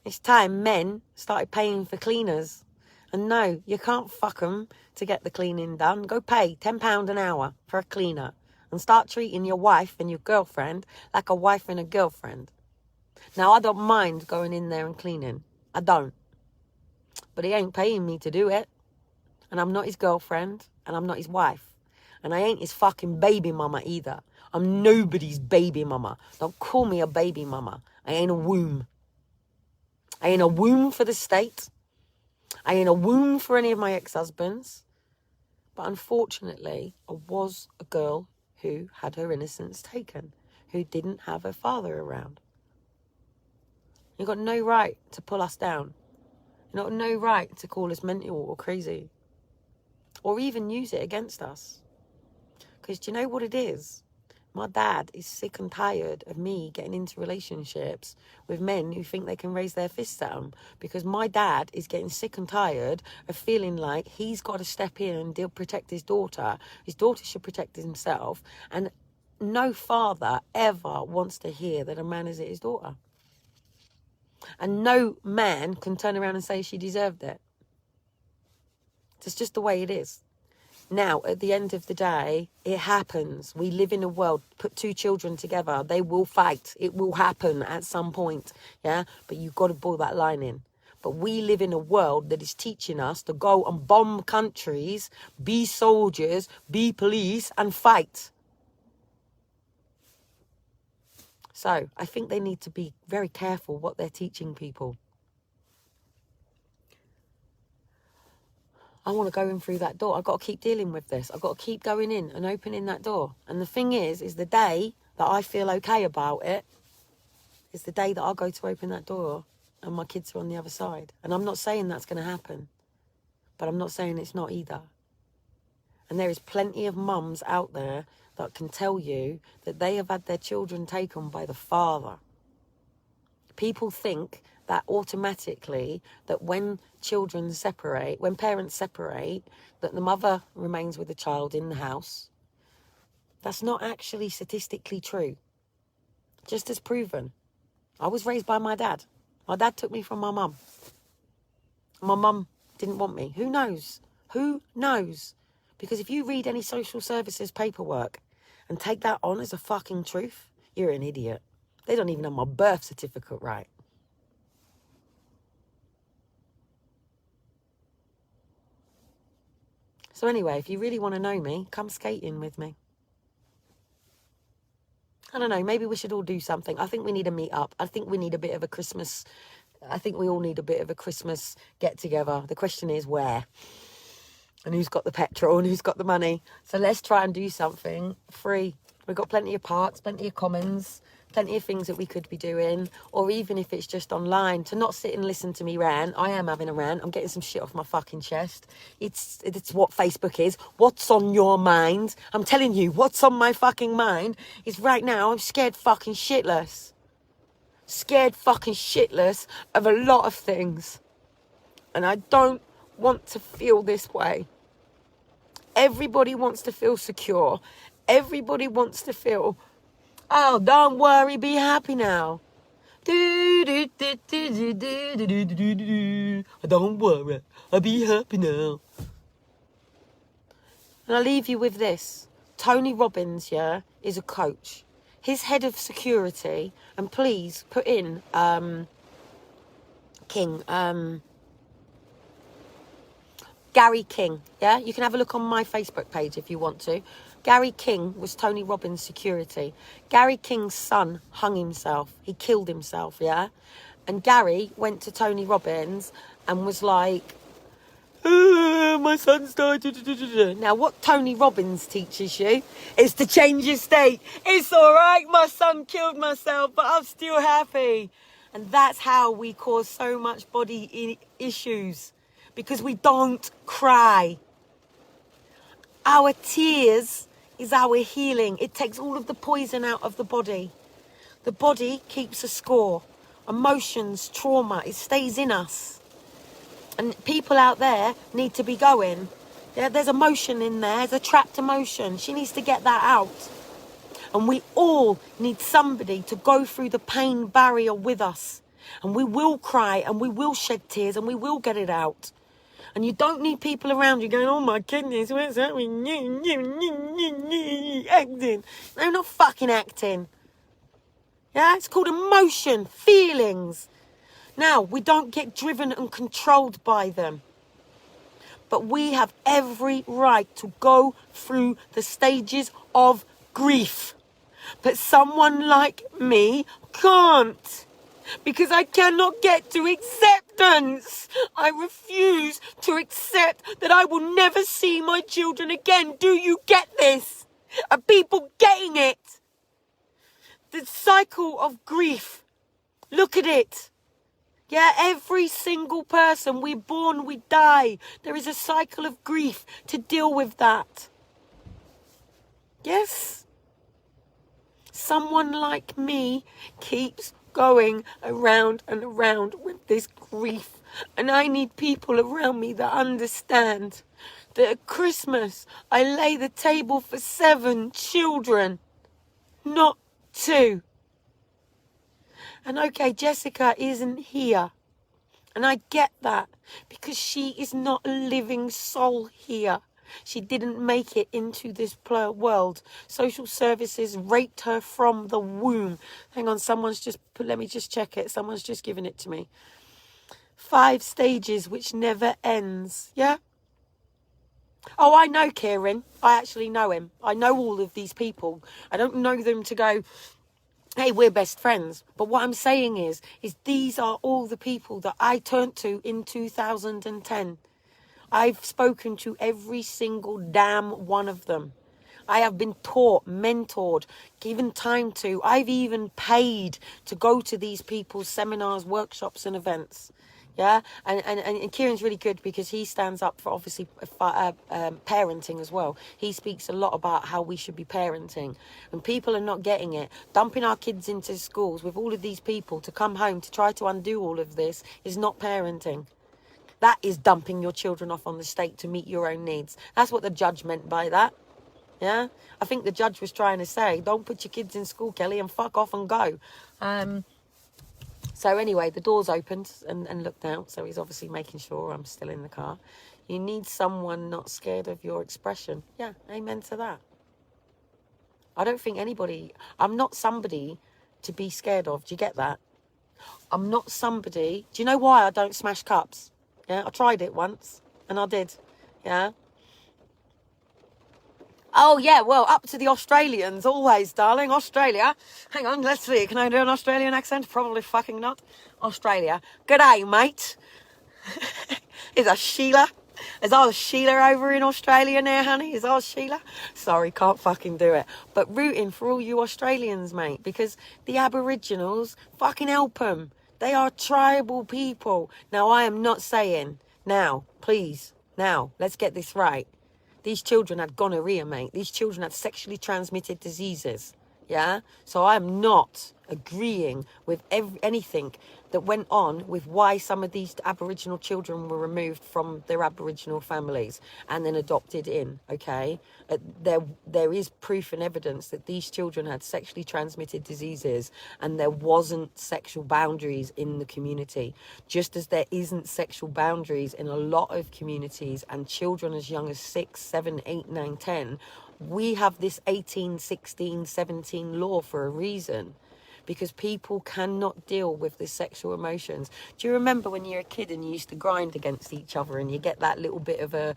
It's time men started paying for cleaners. And no, you can't fuck them to get the cleaning done. Go pay £10 an hour for a cleaner. And start treating your wife and your girlfriend like a wife and a girlfriend. Now, I don't mind going in there and cleaning. I don't. But he ain't paying me to do it. And I'm not his girlfriend. And I'm not his wife. And I ain't his fucking baby mama either. I'm nobody's baby mama. Don't call me a baby mama. I ain't a womb. I ain't a womb for the state. I ain't a womb for any of my ex-husbands. But unfortunately, I was a girl who had her innocence taken. Who didn't have her father around. You've got no right to pull us down. You've got no right to call us mental or crazy. Or even use it against us. Because do you know what it is? My dad is sick and tired of me getting into relationships with men who think they can raise their fists at them. Because my dad is getting sick and tired of feeling like he's got to step in and protect his daughter. His daughter should protect himself. And no father ever wants to hear that a man has hit his daughter. And no man can turn around and say she deserved it. It's just the way it is. Now, at the end of the day, it happens. We live in a world, put two children together, they will fight. It will happen at some point, yeah? But you've got to pull that line in. But we live in a world that is teaching us to go and bomb countries, be soldiers, be police, and fight. So I think they need to be very careful what they're teaching people. I want to go in through that door. I've got to keep dealing with this. I've got to keep going in and opening that door. And the thing is the day that I feel okay about it is the day that I'll go to open that door and my kids are on the other side. And I'm not saying that's going to happen. But I'm not saying it's not either. And there is plenty of mums out there that can tell you that they have had their children taken by the father. People think that automatically that when children separate, when parents separate, that the mother remains with the child in the house. That's not actually statistically true. Just as proven. I was raised by my dad. My dad took me from my mum. My mum didn't want me. Who knows? Who knows? Because if you read any social services paperwork and take that on as a fucking truth, you're an idiot. They don't even have my birth certificate right. So anyway, if you really want to know me, come skating with me. I don't know, maybe we should all do something. I think we need a meet up. I think we need a bit of a Christmas. I think we all need a bit of a Christmas get together. The question is where? And who's got the petrol and who's got the money? So let's try and do something free. We've got plenty of parks, plenty of commons, plenty of things that we could be doing. Or even if it's just online, to not sit and listen to me rant. I am having a rant. I'm getting some shit off my fucking chest. It's what Facebook is. What's on your mind? I'm telling you, what's on my fucking mind is right now I'm scared fucking shitless. Scared fucking shitless of a lot of things. And I don't want to feel this way. Everybody wants to feel secure. Everybody wants to feel, oh, don't worry, be happy now. Don't worry, I'll be happy now. And I'll leave you with this. Tony Robbins, yeah, is a coach. His head of security, and please put in Gary King, yeah? You can have a look on my Facebook page if you want to. Gary King was Tony Robbins' security. Gary King's son hung himself. He killed himself, yeah? And Gary went to Tony Robbins and was like, My son's died. Now, what Tony Robbins teaches you is to change your state. It's all right, my son killed myself, but I'm still happy. And that's how we cause so much body issues, because we don't cry. Our tears is our healing. It takes all of the poison out of the body. The body keeps a score. Emotions, trauma, it stays in us. And people out there need to be going. Yeah, there's emotion in there. There's a trapped emotion. She needs to get that out. And we all need somebody to go through the pain barrier with us. And we will cry and we will shed tears and we will get it out. And you don't need people around you going, oh my goodness, what's that? Acting. No, not fucking acting. Yeah, it's called emotion, feelings. Now, we don't get driven and controlled by them. But we have every right to go through the stages of grief. But someone like me can't. Because I cannot get to acceptance. I refuse to accept that I will never see my children again. Do you get this? Are people getting it? The cycle of grief. Look at it. Yeah, every single person, we're born, we die. There is a cycle of grief to deal with that. Yes. Someone like me keeps going around and around with this grief. And I need people around me that understand that at Christmas, I lay the table for 7 children, not 2. And okay, Jessica isn't here. And I get that, because she is not a living soul here. She didn't make it into this world. Social services raped her from the womb. Hang on, let me just check it. Someone's just given it to me. 5 stages, which never ends. Yeah? Oh, I know Kieran. I actually know him. I know all of these people. I don't know them to go, hey, we're best friends. But what I'm saying is these are all the people that I turned to in 2010. I've spoken to every single damn one of them. I have been taught, mentored, given time to. I've even paid to go to these people's seminars, workshops and events. Yeah, and Kieran's really good because he stands up for obviously parenting as well. He speaks a lot about how we should be parenting. And people are not getting it. Dumping our kids into schools with all of these people to come home to try to undo all of this is not parenting. That is dumping your children off on the state to meet your own needs. That's what the judge meant by that. Yeah? I think the judge was trying to say, don't put your kids in school, Kelly, and fuck off and go. So anyway, the doors opened and looked out. So he's obviously making sure I'm still in the car. You need someone not scared of your expression. Yeah, amen to that. I don't think I'm not somebody to be scared of. Do you get that? I'm not somebody. Do you know why I don't smash cups? Yeah, I tried it once, and I did. Yeah. Oh, yeah, well, up to the Australians, always, darling. Australia. Hang on, let's see. Can I do an Australian accent? Probably fucking not. Australia. G'day, mate. Is that Sheila? Is old Sheila over in Australia now, honey? Is old Sheila? Sorry, can't fucking do it. But rooting for all you Australians, mate, because the Aboriginals, fucking help them. They are tribal people. Now, I am not saying, please, let's get this right. These children had gonorrhea, mate. These children had sexually transmitted diseases. Yeah? So I am not agreeing with anything that went on with why some of these Aboriginal children were removed from their Aboriginal families and then adopted in, okay? There is proof and evidence that these children had sexually transmitted diseases and there wasn't sexual boundaries in the community, just as there isn't sexual boundaries in a lot of communities, and children as young as 6, 7, 8, 9, 10, we have this 18, 16, 17 law for a reason. Because people cannot deal with the sexual emotions. Do you remember when you were a kid and you used to grind against each other and you get that little bit of a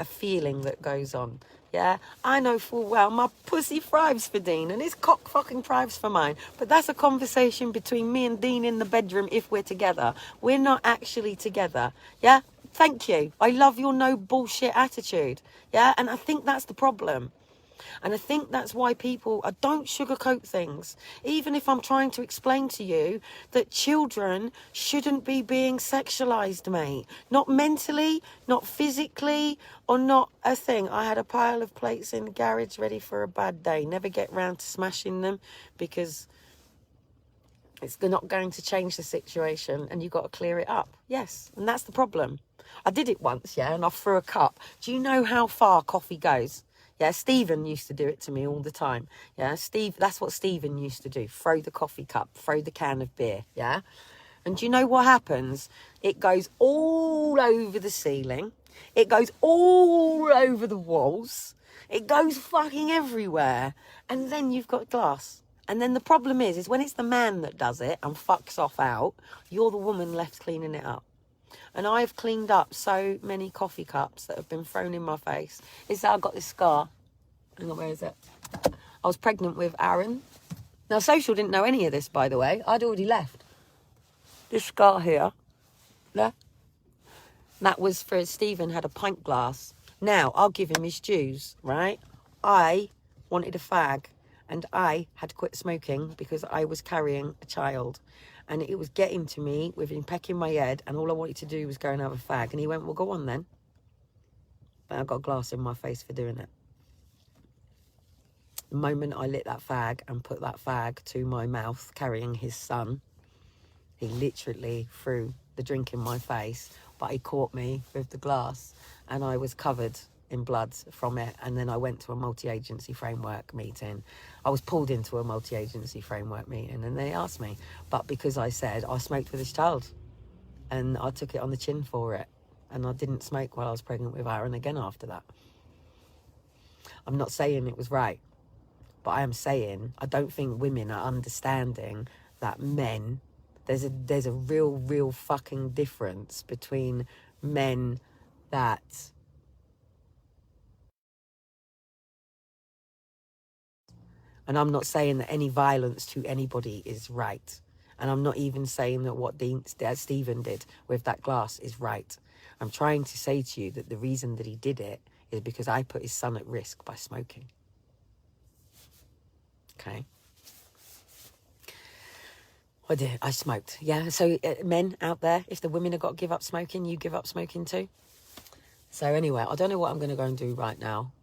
feeling that goes on? Yeah, I know full well my pussy thrives for Dean and his cock fucking thrives for mine. But that's a conversation between me and Dean in the bedroom if we're together. We're not actually together. Yeah, Thank you. I love your no bullshit attitude. Yeah, and I think that's the problem. And I think that's why people don't sugarcoat things. Even if I'm trying to explain to you that children shouldn't be being sexualized, mate. Not mentally, not physically, or not a thing. I had a pile of plates in the garage ready for a bad day. Never get round to smashing them because they're not going to change the situation, and you've got to clear it up. Yes, and that's the problem. I did it once, yeah, and I threw a cup. Do you know how far coffee goes? Yeah, Stephen used to do it to me all the time. Yeah, that's what Stephen used to do. Throw the coffee cup, throw the can of beer, yeah? And do you know what happens? It goes all over the ceiling. It goes all over the walls. It goes fucking everywhere. And then you've got glass. And then the problem is when it's the man that does it and fucks off out, you're the woman left cleaning it up. And I've cleaned up so many coffee cups that have been thrown in my face. It's that I've got this scar. Hang on, where is it? I was pregnant with Aaron. Now, Social didn't know any of this, by the way. I'd already left. This scar here. There. That was for Stephen had a pint glass. Now, I'll give him his dues, right? I wanted a fag. And I had to quit smoking because I was carrying a child. And it was getting to me with him pecking my head. And all I wanted to do was go and have a fag. And he went, well, go on then. But I got glass in my face for doing it. The moment I lit that fag and put that fag to my mouth, carrying his son, he literally threw the drink in my face. But he caught me with the glass. And I was covered in blood from it. And then I went to a multi-agency framework meeting. I was pulled into a multi-agency framework meeting and they asked me, but because I said I smoked with this child and I took it on the chin for it, and I didn't smoke while I was pregnant with Aaron again after that. I'm not saying it was right, but I am saying I don't think women are understanding that men, there's a real fucking difference between men that and I'm not saying that any violence to anybody is right. And I'm not even saying that what Stephen did with that glass is right. I'm trying to say to you that the reason that he did it is because I put his son at risk by smoking. Okay? I did. I smoked. Yeah. So men out there, if the women have got to give up smoking, you give up smoking too. So anyway, I don't know what I'm going to go and do right now.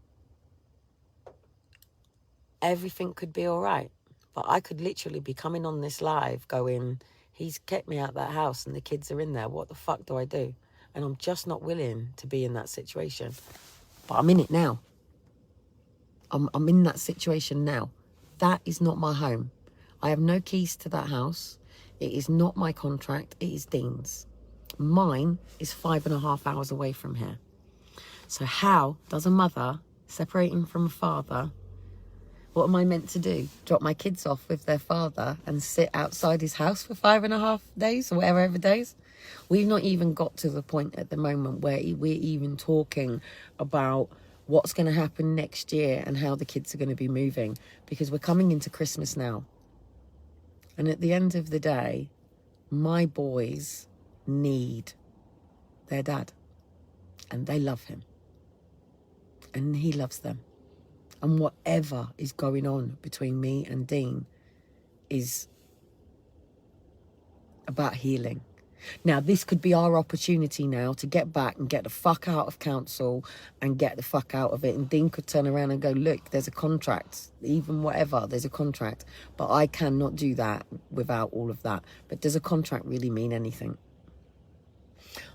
Everything could be all right. But I could literally be coming on this live going, he's kept me out of that house and the kids are in there. What the fuck do I do? And I'm just not willing to be in that situation. But I'm in it now. I'm in that situation now. That is not my home. I have no keys to that house. It is not my contract. It is Dean's. Mine is 5.5 hours away from here. So how does a mother separating from a father, what am I meant to do? Drop my kids off with their father and sit outside his house for 5.5 days or whatever days? We've not even got to the point at the moment where we're even talking about what's going to happen next year and how the kids are going to be moving, because we're coming into Christmas now. And at the end of the day, my boys need their dad and they love him and he loves them. And whatever is going on between me and Dean is about healing. Now, this could be our opportunity now to get back and get the fuck out of council and get the fuck out of it. And Dean could turn around and go, look, there's a contract, even whatever, there's a contract. But I cannot do that without all of that. But does a contract really mean anything?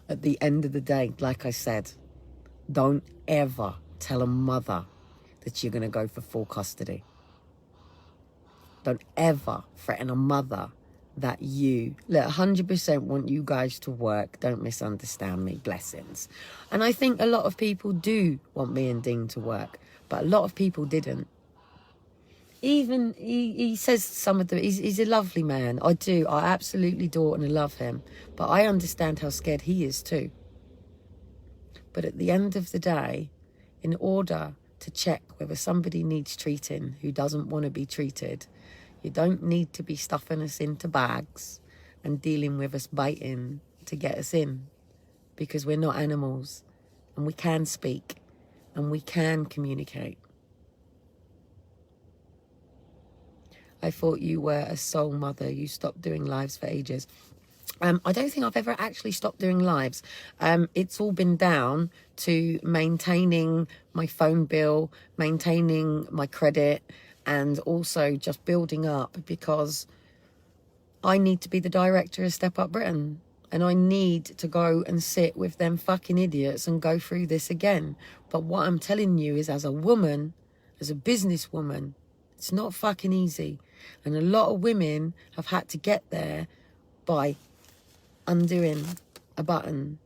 At the end of the day, like I said, don't ever tell a mother that you're going to go for full custody. Don't ever threaten a mother that you, look, 100% want you guys to work. Don't misunderstand me, blessings. And I think a lot of people do want me and Dean to work, but a lot of people didn't. Even, he says some of the, he's a lovely man. I absolutely adore and I love him. But I understand how scared he is too. But at the end of the day, in order to check whether somebody needs treating who doesn't want to be treated, you don't need to be stuffing us into bags and dealing with us biting to get us in. because we're not animals, and we can speak, and we can communicate. I thought you were a soul mother. You stopped doing lives for ages. I don't think I've ever actually stopped doing lives. It's all been down to maintaining my phone bill, maintaining my credit, and also just building up, because I need to be the director of Step Up Britain. And I need to go and sit with them fucking idiots and go through this again. But what I'm telling you is, as a woman, as a businesswoman, it's not fucking easy. And a lot of women have had to get there by undoing a button,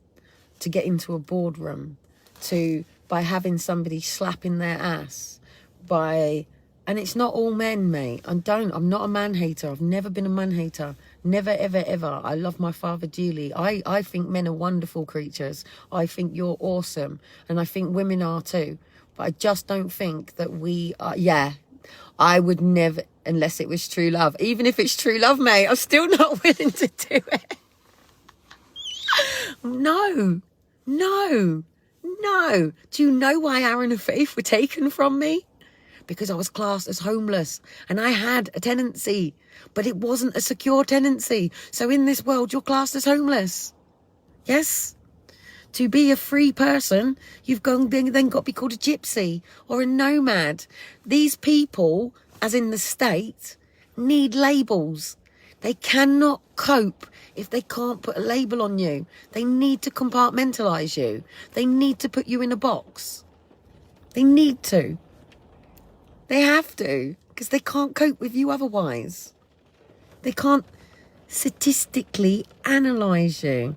to get into a boardroom, by having somebody slapping their ass, and it's not all men, mate. I'm not a man hater. I've never been a man hater. Never, ever, ever. I love my father dearly. I think men are wonderful creatures. I think you're awesome. And I think women are too. But I just don't think that we are. Yeah, I would never, unless it was true love. Even if it's true love, mate, I'm still not willing to do it. No. Do you know why Aaron and Faith were taken from me? Because I was classed as homeless and I had a tenancy, but it wasn't a secure tenancy. So in this world, you're classed as homeless. Yes? To be a free person, you've then got to be called a gypsy or a nomad. These people, as in the state, need labels. They cannot cope if they can't put a label on you. They need to compartmentalise you. They need to put you in a box. They need to. They have to, because they can't cope with you otherwise. They can't statistically analyse you.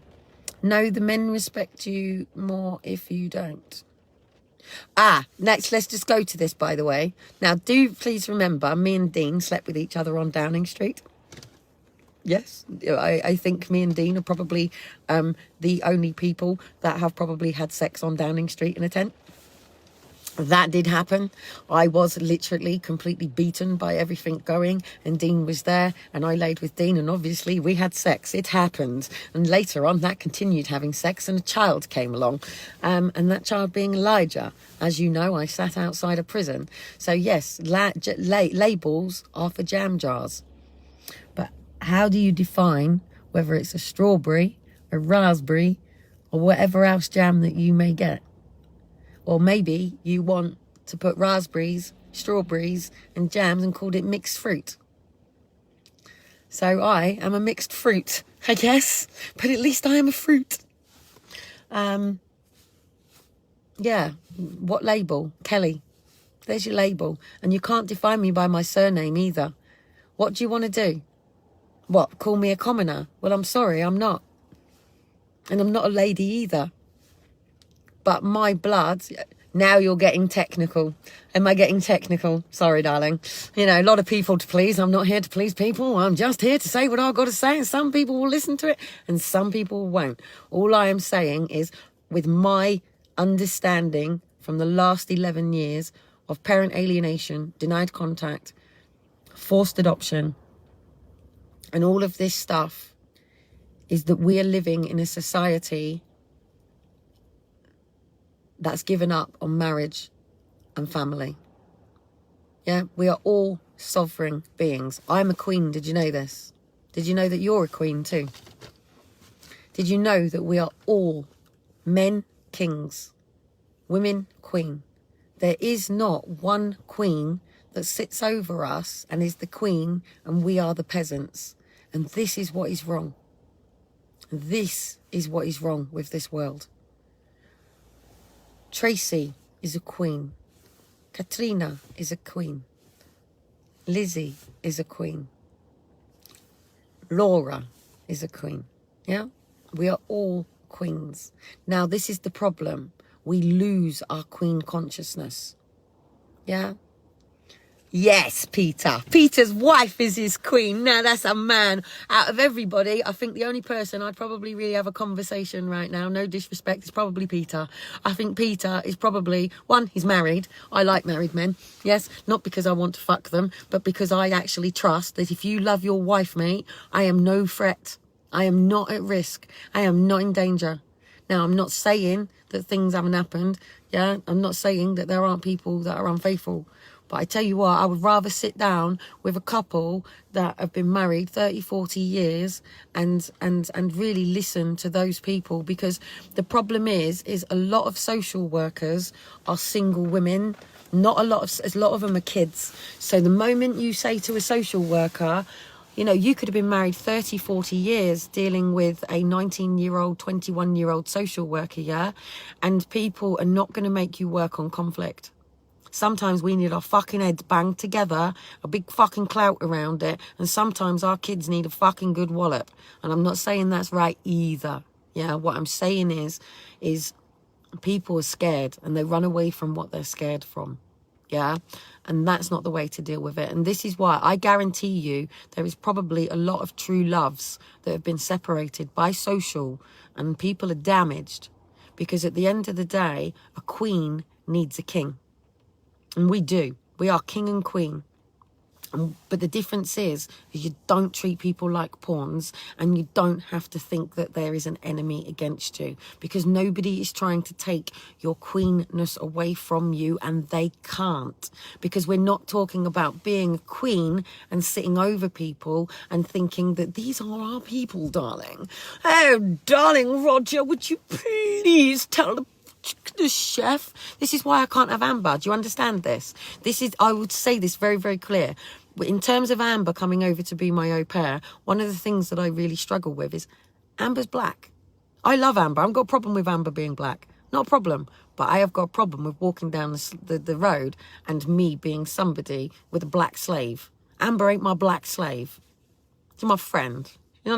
No, the men respect you more if you don't. Next, let's just go to this, by the way. Now, do please remember, me and Dean slept with each other on Downing Street. Yes, I think me and Dean are probably the only people that have probably had sex on Downing Street in a tent. That did happen. I was literally completely beaten by everything going, and Dean was there, and I laid with Dean, and obviously we had sex. It happened. And later on, that continued having sex, and a child came along, and that child being Elijah. As you know, I sat outside a prison. So yes, labels are for jam jars. But how do you define whether it's a strawberry, a raspberry, or whatever else jam that you may get? Or maybe you want to put raspberries, strawberries and jams and called it mixed fruit. So I am a mixed fruit, I guess. But at least I am a fruit. Yeah, what label? Kellie. There's your label. And you can't define me by my surname either. What do you want to do? What, call me a commoner? Well, I'm sorry, I'm not. And I'm not a lady either. But my blood, now you're getting technical. Am I getting technical? Sorry, darling. You know, a lot of people to please. I'm not here to please people. I'm just here to say what I've got to say. And some people will listen to it and some people won't. All I am saying is, with my understanding from the last 11 years of parent alienation, denied contact, forced adoption, and all of this stuff, is that we are living in a society that's given up on marriage and family. Yeah, we are all sovereign beings. I'm a queen, did you know this? Did you know that you're a queen too? Did you know that we are all men kings, women queen? There is not one queen that sits over us and is the queen and we are the peasants. And this is what is wrong. This is what is wrong with this world. Tracy is a queen. Katrina is a queen. Lizzie is a queen. Laura is a queen. Yeah? We are all queens. Now, this is the problem. We lose our queen consciousness. Yeah? Yes, Peter. Peter's wife is his queen. Now, that's a man. Out of everybody, I think the only person I'd probably really have a conversation right now, no disrespect, is probably Peter. I think Peter is probably, one, he's married. I like married men. Yes, not because I want to fuck them, but because I actually trust that if you love your wife, mate, I am no threat. I am not at risk. I am not in danger. Now, I'm not saying that things haven't happened. Yeah, I'm not saying that there aren't people that are unfaithful. But I tell you what, I would rather sit down with a couple that have been married 30, 40 years and really listen to those people, because the problem is a lot of social workers are single women. Not a lot of them are kids. So the moment you say to a social worker, you know, you could have been married 30, 40 years dealing with a 19-year-old, 21-year-old social worker, yeah? And people are not going to make you work on conflict. Sometimes we need our fucking heads banged together, a big fucking clout around it, and sometimes our kids need a fucking good wallop. And I'm not saying that's right either. Yeah, what I'm saying is people are scared and they run away from what they're scared from. Yeah, and that's not the way to deal with it. And this is why I guarantee you there is probably a lot of true loves that have been separated by social, and people are damaged, because at the end of the day, a queen needs a king. And we do. We are king and queen. But the difference is you don't treat people like pawns, and you don't have to think that there is an enemy against you, because nobody is trying to take your queenness away from you, and they can't, because we're not talking about being a queen and sitting over people and thinking that these are our people, darling. Oh, darling Roger, would you please tell the chef? This is why I can't have Amber. Do you understand this? I would say this very, very clear. In terms of Amber coming over to be my au pair, one of the things that I really struggle with is Amber's black. I love Amber. I haven't got a problem with Amber being black. Not a problem. But I have got a problem with walking down the road and me being somebody with a black slave. Amber ain't my black slave. She's my friend. I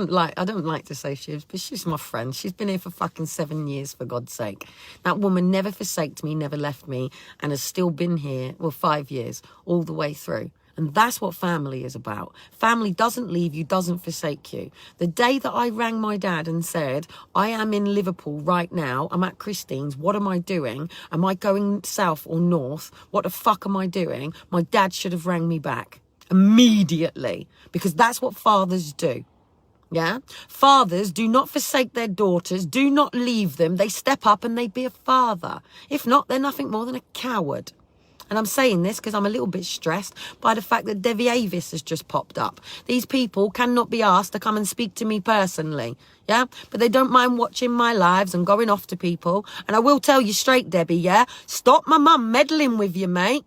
don't like to say but she's my friend. She's been here for fucking 7 years, for God's sake. That woman never forsaked me, never left me, and has still been here, 5 years, all the way through. And that's what family is about. Family doesn't leave you, doesn't forsake you. The day that I rang my dad and said, I am in Liverpool right now, I'm at Christine's, what am I doing? Am I going south or north? What the fuck am I doing? My dad should have rang me back immediately, because that's what fathers do. Yeah? Fathers do not forsake their daughters, do not leave them. They step up and they be a father. If not, they're nothing more than a coward. And I'm saying this because I'm a little bit stressed by the fact that Debbie Avis has just popped up. These people cannot be asked to come and speak to me personally. Yeah? But they don't mind watching my lives and going off to people. And I will tell you straight, Debbie, yeah? Stop my mum meddling with you, mate.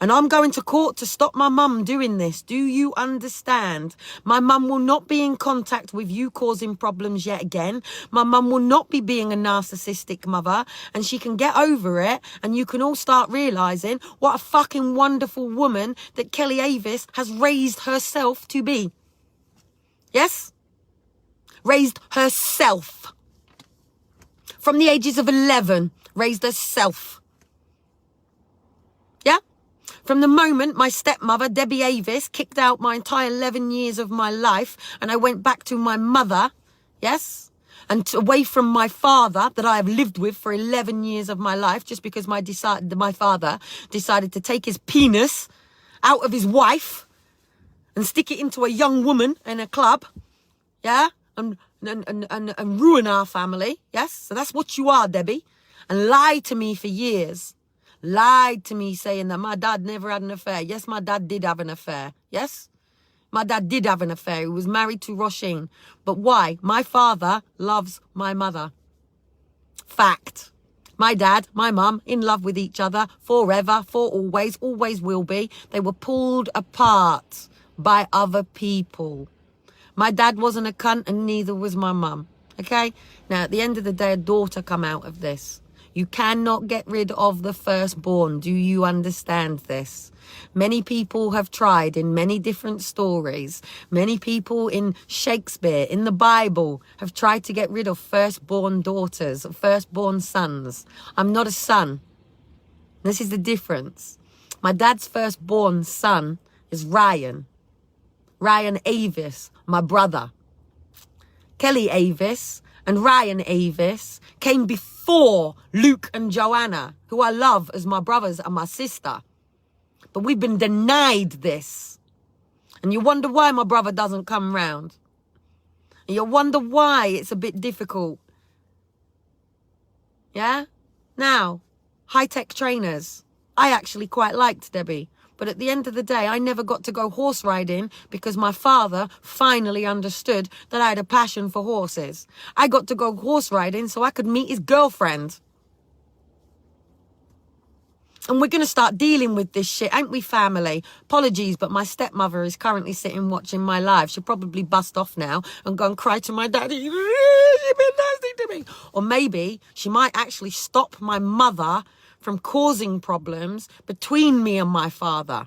And I'm going to court to stop my mum doing this. Do you understand? My mum will not be in contact with you causing problems yet again. My mum will not be being a narcissistic mother, and she can get over it, and you can all start realising what a fucking wonderful woman that Kellie Avis has raised herself to be. Yes? Raised herself. From the ages of 11, raised herself. Yeah? From the moment my stepmother, Debbie Avis, kicked out my entire 11 years of my life, and I went back to my mother, yes, and away from my father that I have lived with for 11 years of my life, just because my father decided to take his penis out of his wife and stick it into a young woman in a club, yeah, and ruin our family, yes. So that's what you are, Debbie, and lie to me for years. Lied to me saying that my dad never had an affair. Yes, my dad did have an affair. Yes, my dad did have an affair. He was married to Roisin. But why? My father loves my mother. Fact. My dad, my mum, in love with each other forever, for always, always will be. They were pulled apart by other people. My dad wasn't a cunt, and neither was my mum. Okay? Now, at the end of the day, a daughter come out of this. You cannot get rid of the firstborn. Do you understand this? Many people have tried in many different stories. Many people in Shakespeare, in the Bible, have tried to get rid of firstborn daughters, firstborn sons. I'm not a son. This is the difference. My dad's firstborn son is Ryan. Ryan Avis, my brother. Kellie Avis and Ryan Avis came before Luke and Joanna, who I love as my brothers and my sister. But we've been denied this. And you wonder why my brother doesn't come round. And you wonder why it's a bit difficult. Yeah? Now, high-tech trainers. I actually quite liked Debbie. But at the end of the day, I never got to go horse riding because my father finally understood that I had a passion for horses. I got to go horse riding so I could meet his girlfriend. And we're going to start dealing with this shit, ain't we, family? Apologies, but my stepmother is currently sitting watching my live. She'll probably bust off now and go and cry to my daddy. You've been nasty to me. Or maybe she might actually stop my mother from causing problems between me and my father.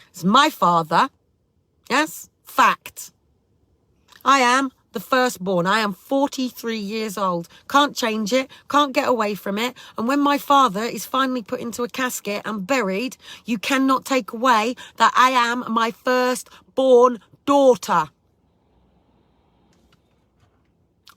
It's my father. Yes, fact. I am the firstborn. I am 43 years old. Can't change it. Can't get away from it. And when my father is finally put into a casket and buried, you cannot take away that I am my firstborn daughter.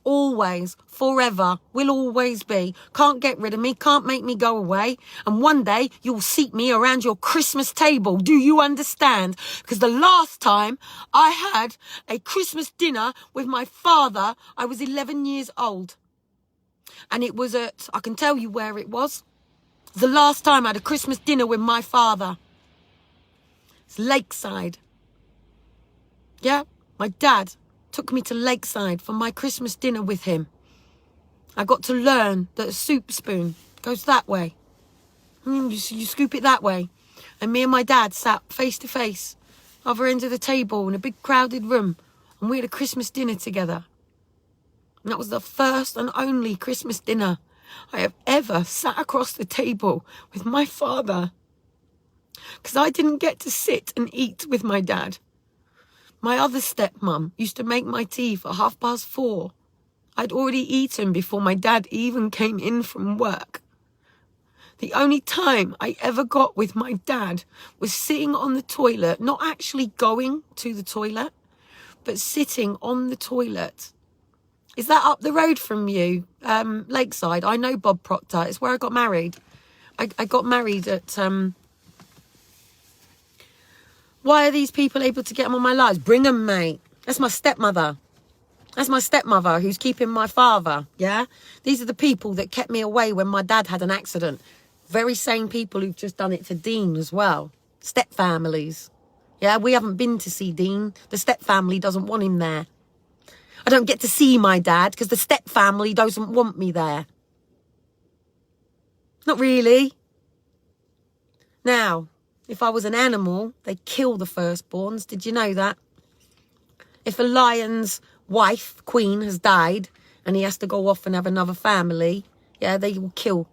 Always, forever, will always be. Can't get rid of me, can't make me go away. And one day you'll seat me around your Christmas table. Do you understand? Because the last time I had a Christmas dinner with my father, I was 11 years old. And it was at, I can tell you where it was. The last time I had a Christmas dinner with my father. It's Lakeside. Yeah, my dad took me to Lakeside for my Christmas dinner with him. I got to learn that a soup spoon goes that way. You scoop it that way. And me and my dad sat face to face, other end of the table in a big crowded room. And we had a Christmas dinner together. And that was the first and only Christmas dinner I have ever sat across the table with my father. Because I didn't get to sit and eat with my dad. My other stepmom used to make my tea for 4:30. I'd already eaten before my dad even came in from work. The only time I ever got with my dad was sitting on the toilet, not actually going to the toilet, but sitting on the toilet. Is that up the road from you, Lakeside? I know Bob Proctor. It's where I got married. I got married at... Why are these people able to get them on my lives? Bring them, mate. That's my stepmother. That's my stepmother who's keeping my father, yeah? These are the people that kept me away when my dad had an accident. Very same people who've just done it to Dean as well. Step families. Yeah, we haven't been to see Dean. The step family doesn't want him there. I don't get to see my dad because the step family doesn't want me there. Not really. Now... if I was an animal, they'd kill the firstborns. Did you know that? If a lion's wife, queen, has died and he has to go off and have another family, yeah, they will kill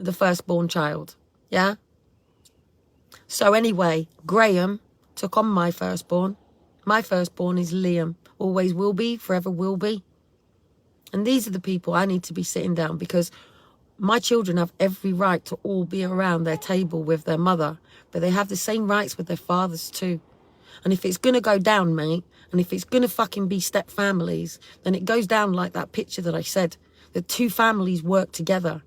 the firstborn child. Yeah? So anyway, Graham took on my firstborn. My firstborn is Liam. Always will be, forever will be. And these are the people I need to be sitting down because my children have every right to all be around their table with their mother, but they have the same rights with their fathers too. And if it's going to go down, mate, and if it's going to fucking be step families, then it goes down like that picture that I said, that two families work together.